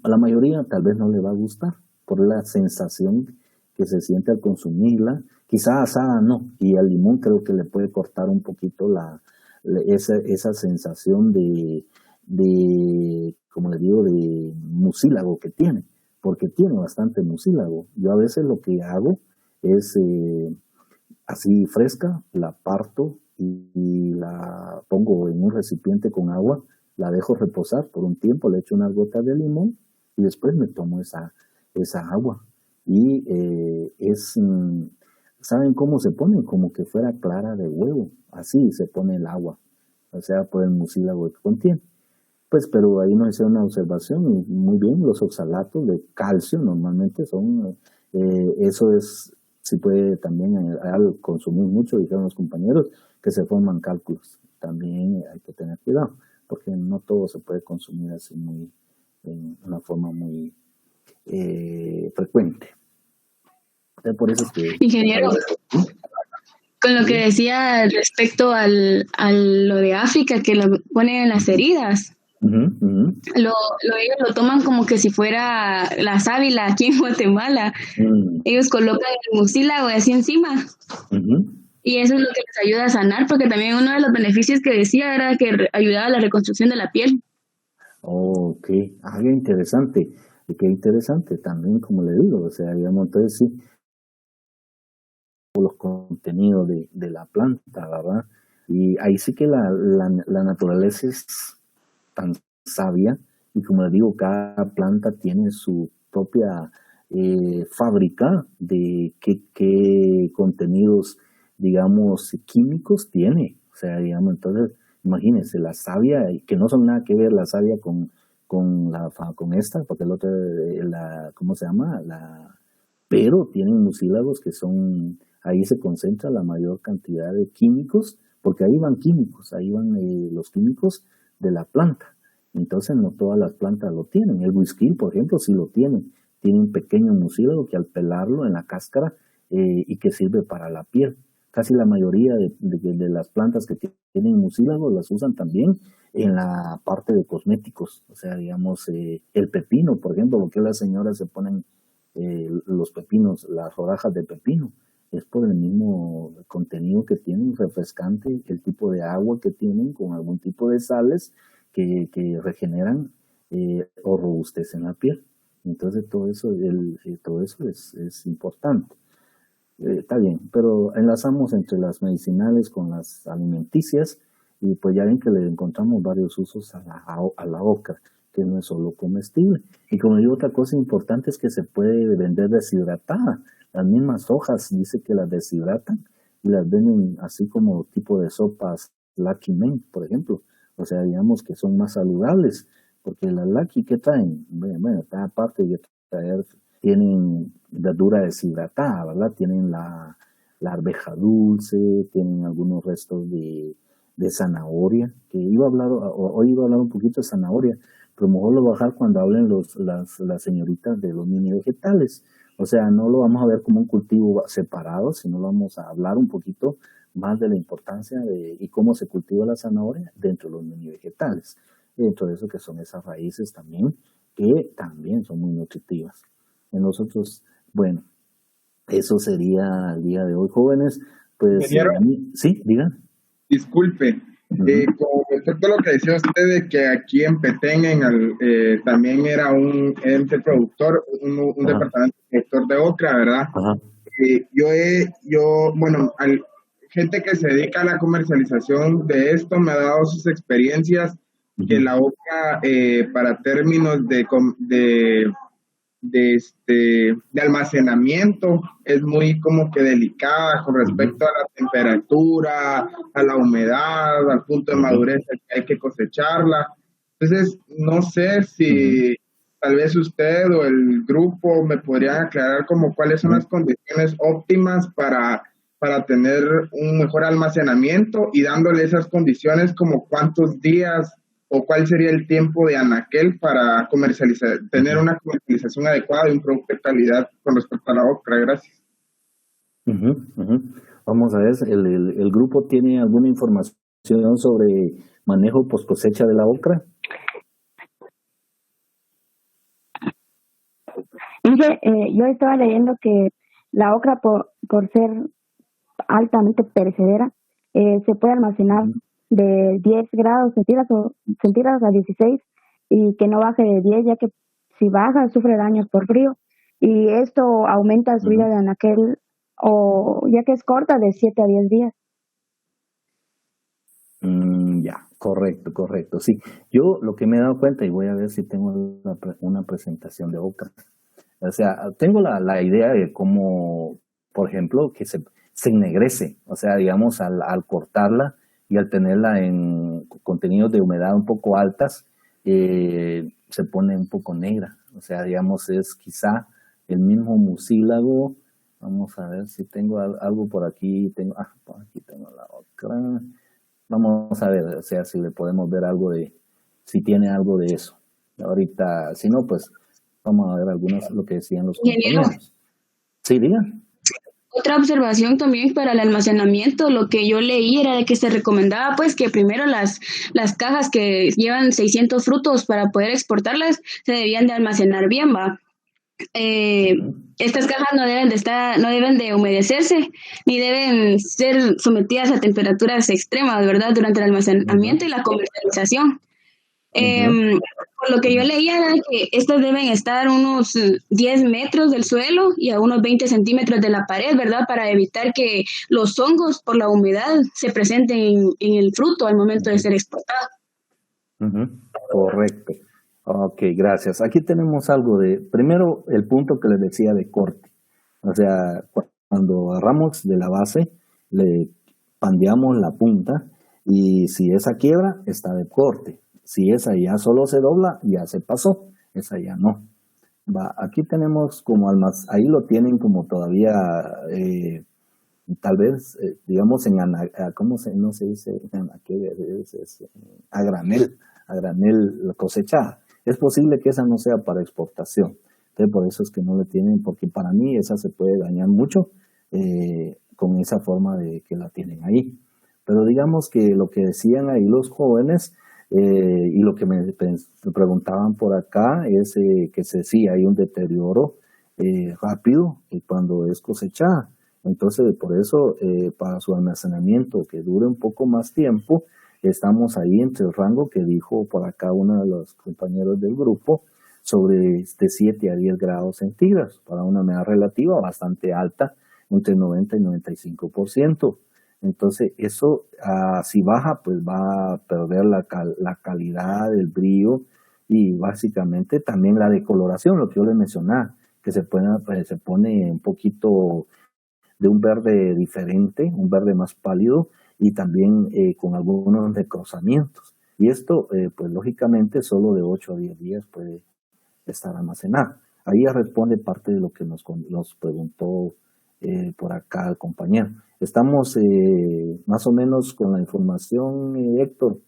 a la mayoría tal vez no le va a gustar por la sensación que se siente al consumirla, quizá asada no, y al limón creo que le puede cortar un poquito esa sensación como le digo, de mucílago que tiene, porque tiene bastante mucílago. Yo a veces lo que hago es así fresca, la parto y la pongo en un recipiente con agua, la dejo reposar por un tiempo, le echo unas gotas de limón y después me tomo esa agua. Y ¿saben cómo se pone? Como que fuera clara de huevo, así se pone el agua, o sea, por el mucílago que contiene. Pues, pero ahí nos hicieron una observación y muy bien, los oxalatos de calcio normalmente son, eso es, si puede también al consumir mucho, dijeron los compañeros, que se forman cálculos. también hay que tener cuidado, porque no todo se puede consumir así en una forma muy frecuente. Por eso es que... Ingeniero, con lo que decía respecto a lo de África, que lo ponen en las heridas, ellos lo toman como que si fuera la sábila aquí en Guatemala. Ellos colocan el mucílago así encima. Y eso es lo que les ayuda a sanar, porque también uno de los beneficios que decía era que ayudaba a la reconstrucción de la piel. Ok, qué interesante también, como le digo, o sea, digamos, entonces sí, los contenidos de la planta, ¿verdad? Y ahí sí que la naturaleza es tan sabia, y como le digo, cada planta tiene su propia fábrica de qué contenidos, digamos, químicos tiene. O sea, digamos, entonces, imagínense, la savia, que no son nada que ver la savia con esta, porque el otro, ¿cómo se llama? Pero tienen mucílagos que son, ahí se concentra la mayor cantidad de químicos, porque ahí van químicos, ahí van los químicos de la planta. Entonces no todas las plantas lo tienen. El whisky, por ejemplo, sí lo tiene. Tiene un pequeño mucílago que al pelarlo en la cáscara y que sirve para la piel. Casi la mayoría de las plantas que tienen mucílago las usan también en la parte de cosméticos. O sea, digamos, el pepino, por ejemplo, porque las señoras se ponen los pepinos, las rodajas de pepino. Es por el mismo contenido que tienen, refrescante, el tipo de agua que tienen con algún tipo de sales que regeneran o robustecen la piel. Entonces todo eso es importante. Está bien, pero enlazamos entre las medicinales con las alimenticias y pues ya ven que le encontramos varios usos a la ocra, que no es solo comestible. Y como digo, otra cosa importante es que se puede vender deshidratada. Las mismas hojas dice que las deshidratan y las venden así como tipo de sopas Lucky Men, por ejemplo. O sea, digamos que son más saludables, porque las Lucky, ¿qué traen? Bueno, aparte de traer, tienen verdura deshidratada, ¿verdad? Tienen la arveja dulce, tienen algunos restos de zanahoria, que hoy iba a hablar un poquito de zanahoria, pero mejor lo voy a bajar cuando hablen las señoritas de los mini vegetales. O sea, no lo vamos a ver como un cultivo separado, sino lo vamos a hablar un poquito más de la importancia y cómo se cultiva la zanahoria dentro de los mini vegetales. Dentro de eso que son esas raíces también, que también son muy nutritivas. En nosotros, bueno, eso sería el día de hoy, jóvenes. Pues, sí, digan. Disculpe, con respecto a lo que decía usted de que aquí en Petén también era un ente productor, un departamento productor de ocra, ¿verdad? Gente que se dedica a la comercialización de esto me ha dado sus experiencias que la ocra para términos de almacenamiento es muy como que delicada con respecto a la temperatura, a la humedad, al punto de madurez que hay que cosecharla. Entonces, no sé si tal vez usted o el grupo me podrían aclarar como cuáles son las condiciones óptimas para tener un mejor almacenamiento y dándole esas condiciones como cuántos días o cuál sería el tiempo de anaquel para tener una comercialización adecuada de un producto de calidad con respecto a la ocra. Gracias. Vamos a ver, ¿el grupo tiene alguna información sobre manejo post cosecha de la ocra? Yo estaba leyendo que la ocra, por ser altamente perecedera, se puede almacenar de 10 grados centígrados a 16 y que no baje de 10, ya que si baja sufre daños por frío y esto aumenta su vida de anaquel, o ya que es corta, de 7 a 10 días. Ya, correcto, sí. Yo lo que me he dado cuenta, y voy a ver si tengo una presentación de ocra, o sea, tengo la idea de cómo, por ejemplo, que se ennegrece, o sea, digamos, al cortarla y al tenerla en contenidos de humedad un poco altas, se pone un poco negra. O sea, digamos, es quizá el mismo mucílago. Vamos a ver si tengo algo por aquí. Por aquí tengo la ocra. Vamos a ver, o sea, si le podemos ver algo si tiene algo de eso. Ahorita, si no, pues vamos a ver algunos, lo que decían los Ingeniero, compañeros. Sí, digan. otra observación también para el almacenamiento, lo que yo leí era de que se recomendaba pues que primero las cajas que llevan 600 frutos para poder exportarlas se debían de almacenar bien, ¿va? Estas cajas no deben de humedecerse ni deben ser sometidas a temperaturas extremas, ¿verdad? Durante el almacenamiento y la comercialización. Por lo que yo leía era que estas deben estar unos 10 metros del suelo y a unos 20 centímetros de la pared, ¿verdad? Para evitar que los hongos por la humedad se presenten en el fruto al momento de ser exportado. Correcto. Ok, gracias. Aquí tenemos algo primero el punto que les decía de corte. O sea, cuando agarramos de la base, le pandeamos la punta y si esa quiebra, está de corte. Si esa ya solo se dobla, ya se pasó. Esa ya no. Aquí tenemos como ahí lo tienen como todavía, tal vez, digamos, no se dice? A granel cosechada. Es posible que esa no sea para exportación. Entonces, por eso es que no le tienen, porque para mí esa se puede dañar mucho con esa forma de que la tienen ahí. Pero digamos que lo que decían ahí los jóvenes y lo que me preguntaban por acá es que sí hay un deterioro rápido y cuando es cosechada. Entonces, por eso, para su almacenamiento que dure un poco más tiempo, estamos ahí entre el rango que dijo por acá uno de los compañeros del grupo, sobre de 7 a 10 grados centígrados, para una humedad relativa bastante alta, entre 90 y 95%. Entonces, eso, si baja, pues va a perder la calidad, el brillo y básicamente también la decoloración, lo que yo les mencionaba, que se pone un poquito de un verde diferente, un verde más pálido y también con algunos recruzamientos. Y esto, pues lógicamente, solo de 8 a 10 días puede estar almacenado. Ahí ya responde parte de lo que nos preguntó por acá el compañero. Estamos más o menos con la información, Héctor.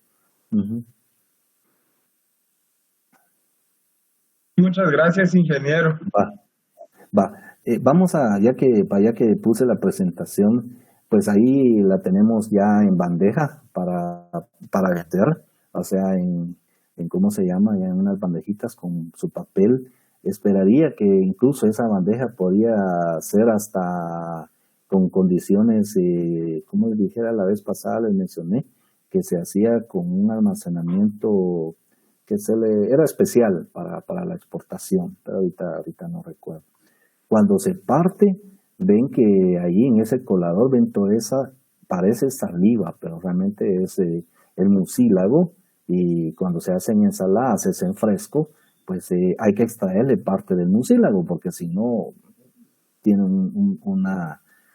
Muchas gracias, ingeniero. Vamos ya que puse la presentación, pues ahí la tenemos ya en bandeja para meter, o sea, en ¿cómo se llama? Ya en unas bandejitas con su papel. Esperaría que incluso esa bandeja podría ser hasta con condiciones, como les dijera la vez pasada, les mencioné, que se hacía con un almacenamiento que era especial para la exportación, pero ahorita no recuerdo. Cuando se parte, ven que allí en ese colador, ven toda esa, parece saliva, pero realmente es el mucílago, y cuando se hacen ensaladas, es en fresco, pues hay que extraerle parte del mucílago, porque si no, tiene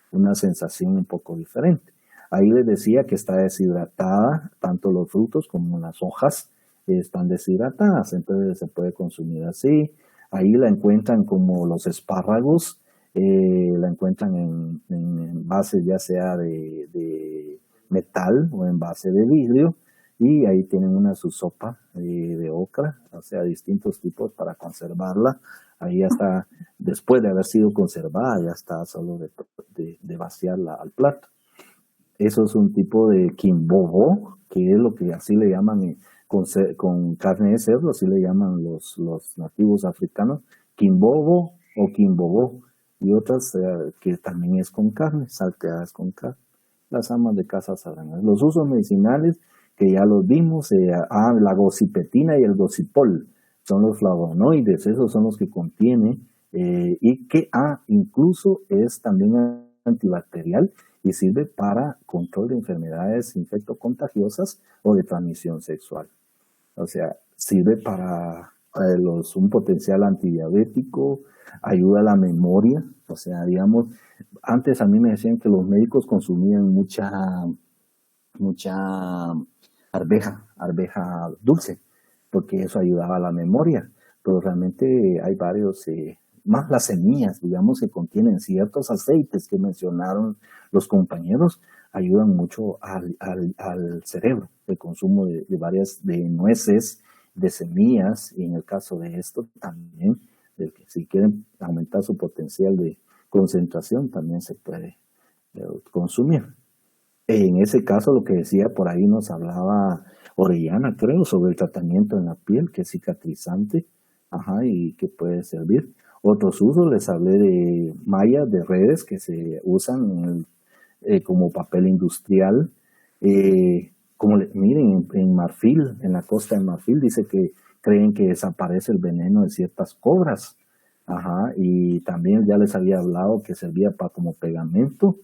una sensación un poco diferente. Ahí les decía que está deshidratada, tanto los frutos como las hojas están deshidratadas, entonces se puede consumir así. Ahí la encuentran como los espárragos, la encuentran en envases ya sea de metal o en base de vidrio, y ahí tienen su sopa de ocra, o sea, distintos tipos para conservarla. Ahí ya está, después de haber sido conservada, ya está solo de vaciarla al plato. Eso es un tipo de quimbobo, que es lo que así le llaman con carne de cerdo, así le llaman los nativos africanos, quimbobo o quimbobo, y otras que también es con carne, salteadas con carne. Las amas de casa sabrán. Los usos medicinales, que ya los vimos, la gocipetina y el gocipol, son los flavonoides, esos son los que contiene, y que incluso es también antibacterial y sirve para control de enfermedades infectocontagiosas o de transmisión sexual. O sea, sirve para un potencial antidiabético, ayuda a la memoria. O sea, digamos, antes a mí me decían que los médicos consumían mucha arveja dulce, porque eso ayudaba a la memoria. Pero realmente hay varios, más las semillas, digamos, que contienen ciertos aceites que mencionaron los compañeros, ayudan mucho al cerebro, el consumo de varias, de nueces, de semillas, y en el caso de esto también, de que si quieren aumentar su potencial de concentración, también se puede consumir. En ese caso, lo que decía por ahí nos hablaba Orellana, creo, sobre el tratamiento en la piel, que es cicatrizante, y que puede servir. Otros usos, les hablé de mallas de redes que se usan como papel industrial. Miren, en Marfil, en la costa de Marfil, dice que creen que desaparece el veneno de ciertas cobras. Y también ya les había hablado que servía como pegamento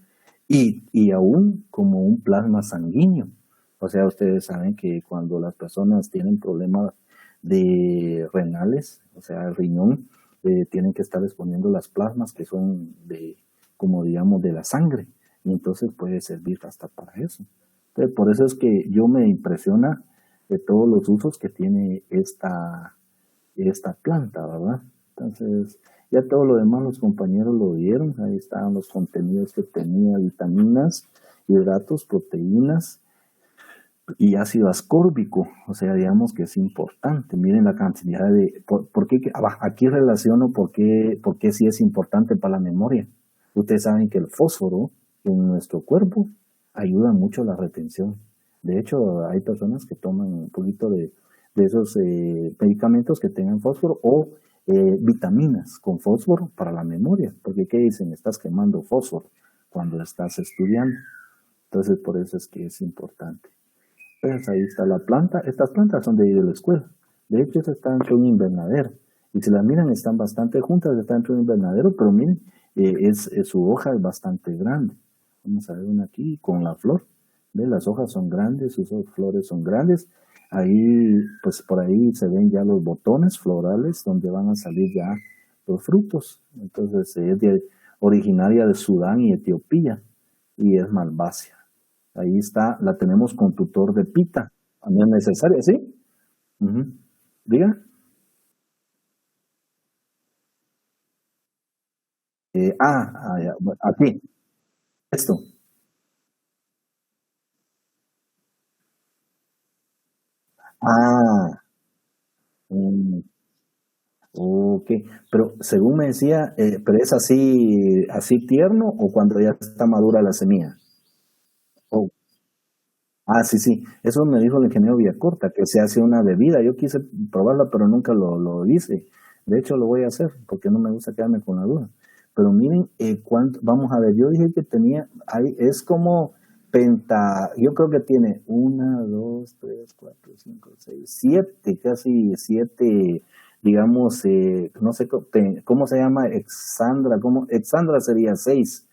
y aún como un plasma sanguíneo. O sea, ustedes saben que cuando las personas tienen problemas de renales, o sea, el riñón, tienen que estar exponiendo las plasmas que son como digamos, de la sangre. Y entonces puede servir hasta para eso. Entonces, por eso es que yo me impresiona de todos los usos que tiene esta planta, ¿verdad? Entonces, ya todo lo demás los compañeros lo vieron. Ahí estaban los contenidos que tenía: vitaminas, hidratos, proteínas y ácido ascórbico. O sea, digamos que es importante. Miren la cantidad ¿por qué? Aquí relaciono por qué sí es importante para la memoria. Ustedes saben que el fósforo en nuestro cuerpo ayuda mucho a la retención. De hecho, hay personas que toman un poquito de esos medicamentos que tengan fósforo o vitaminas con fósforo para la memoria. Porque, ¿qué dicen? Estás quemando fósforo cuando estás estudiando. Entonces, por eso es que es importante. Pues ahí está la planta. Estas plantas son de ahí de la escuela. De hecho, están dentro de un invernadero. Y si las miran, están bastante juntas, están dentro de un invernadero, pero miren, su hoja es bastante grande. Vamos a ver una aquí con la flor. ¿Ven? Las hojas son grandes, sus flores son grandes. Ahí, pues por ahí se ven ya los botones florales donde van a salir ya los frutos. Entonces es originaria de Sudán y Etiopía y es malvácea. Ahí está, la tenemos con tutor de pita. ¿No es necesaria? ¿Sí? Diga. Ya, aquí. Esto. Ok, pero según me decía, ¿pero es así tierno o cuando ya está madura la semilla? Oh, sí, sí, eso me dijo el ingeniero Villacorta, que se hace una bebida. Yo quise probarla, pero nunca lo hice. De hecho, lo voy a hacer porque no me gusta quedarme con la duda. Pero miren, vamos a ver, yo dije que es como yo creo que tiene 1, 2, 3, 4, 5, 6, 7, casi 7, digamos, no sé cómo se llama, Exandra sería 6,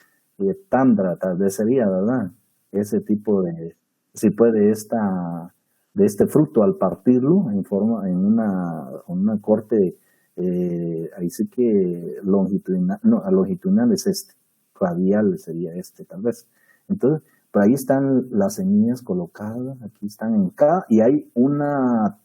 Tandra tal vez sería, ¿verdad? Ese tipo si puede de este fruto al partirlo en una corte, ahí sí que longitudinal es radial sería tal vez. Entonces, por ahí están las semillas colocadas, aquí están y hay una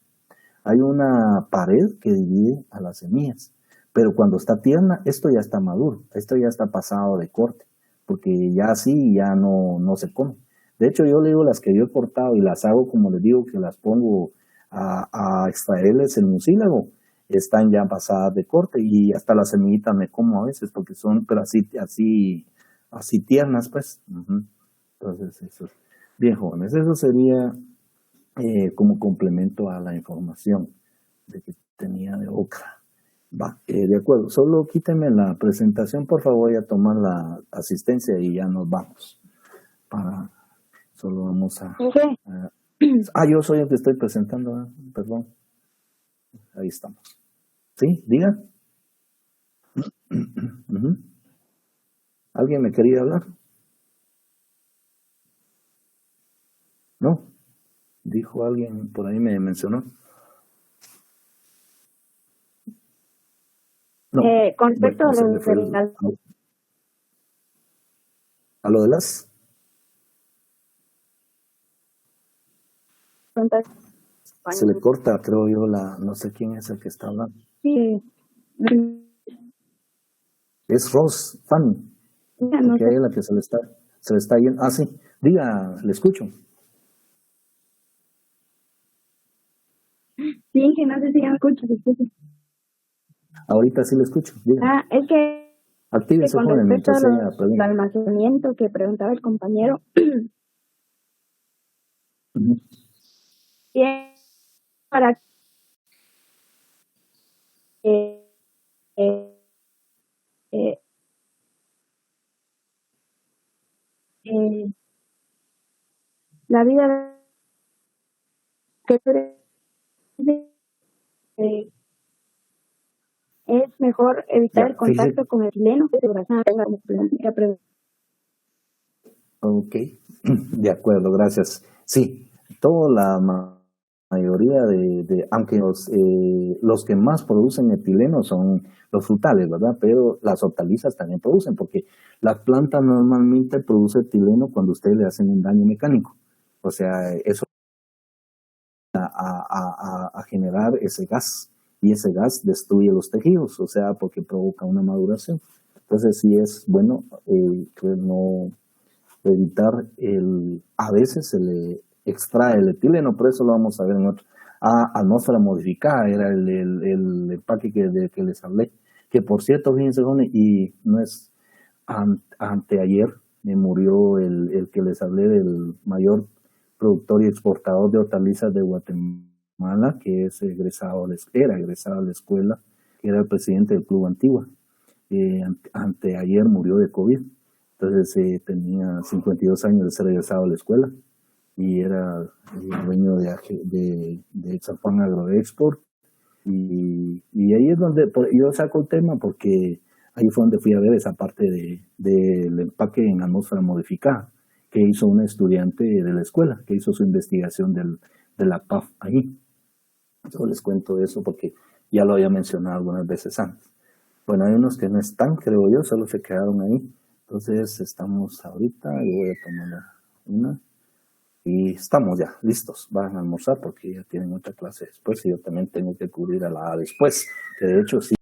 pared que divide a las semillas. Pero cuando está tierna, esto ya está maduro, esto ya está pasado de corte, porque ya así ya no se come. De hecho, yo le digo las que yo he cortado y las hago como les digo, que las pongo a extraerles el mucílago, están ya pasadas de corte y hasta las semillitas me como a veces porque son pero así tiernas, pues. Entonces, eso. Bien, jóvenes, eso sería como complemento a la información de que tenía de ocra. Va, de acuerdo. Solo quíteme la presentación, por favor, y a tomar la asistencia y ya nos vamos. Solo vamos yo soy el que estoy presentando, perdón. Ahí estamos. ¿Sí? Diga. ¿Alguien me quería hablar? ¿No? Dijo alguien, por ahí me mencionó. No. Con respecto a lo de las... Se le corta, creo yo, no sé quién es el que está hablando. Sí. Es Ross, Fanny. Porque ella es la que se le está yendo. Sí. Diga, le escucho. Sí, que no sé si ya me escucho, disculpe. Ahorita sí le escucho. Diga. Es que Actívese, con joven, respecto mientras a ella los pregunta. almacenamiento que preguntaba el compañero, Ujú. bien, para que eh, eh, eh, la vida que eh, es mejor evitar el Ya, fíjese. contacto con el etileno que tenga Ok, de acuerdo, gracias. Sí, toda la mayoría aunque los que más producen etileno son los frutales, ¿verdad? Pero las hortalizas también producen, porque la planta normalmente produce etileno cuando ustedes le hacen un daño mecánico. O sea, eso a generar ese gas, y ese gas destruye los tejidos, o sea, porque provoca una maduración. Entonces sí es bueno que no evitar a veces se le extrae el etileno, por eso lo vamos a ver en otro. Atmósfera modificada era el empaque de que les hablé, que por cierto, fíjense, jóvenes, y no es anteayer, me murió el que les hablé del mayor productor y exportador de hortalizas de Guatemala, que es era egresado a la escuela, que era el presidente del Club Antigua. Anteayer murió de COVID. Entonces tenía 52 años de ser egresado a la escuela y era dueño de San Juan Agroexport. Y ahí es donde yo saco el tema, porque ahí fue donde fui a ver esa parte del empaque en atmósfera modificada que hizo una estudiante de la escuela, que hizo su investigación de la PAF ahí. Yo les cuento eso porque ya lo había mencionado algunas veces antes. Bueno, hay unos que no están, creo yo, solo se quedaron ahí. Entonces estamos ahorita, yo voy a tomar una y estamos ya listos. Van a almorzar porque ya tienen otra clase después y yo también tengo que cubrir a la después, que de hecho sí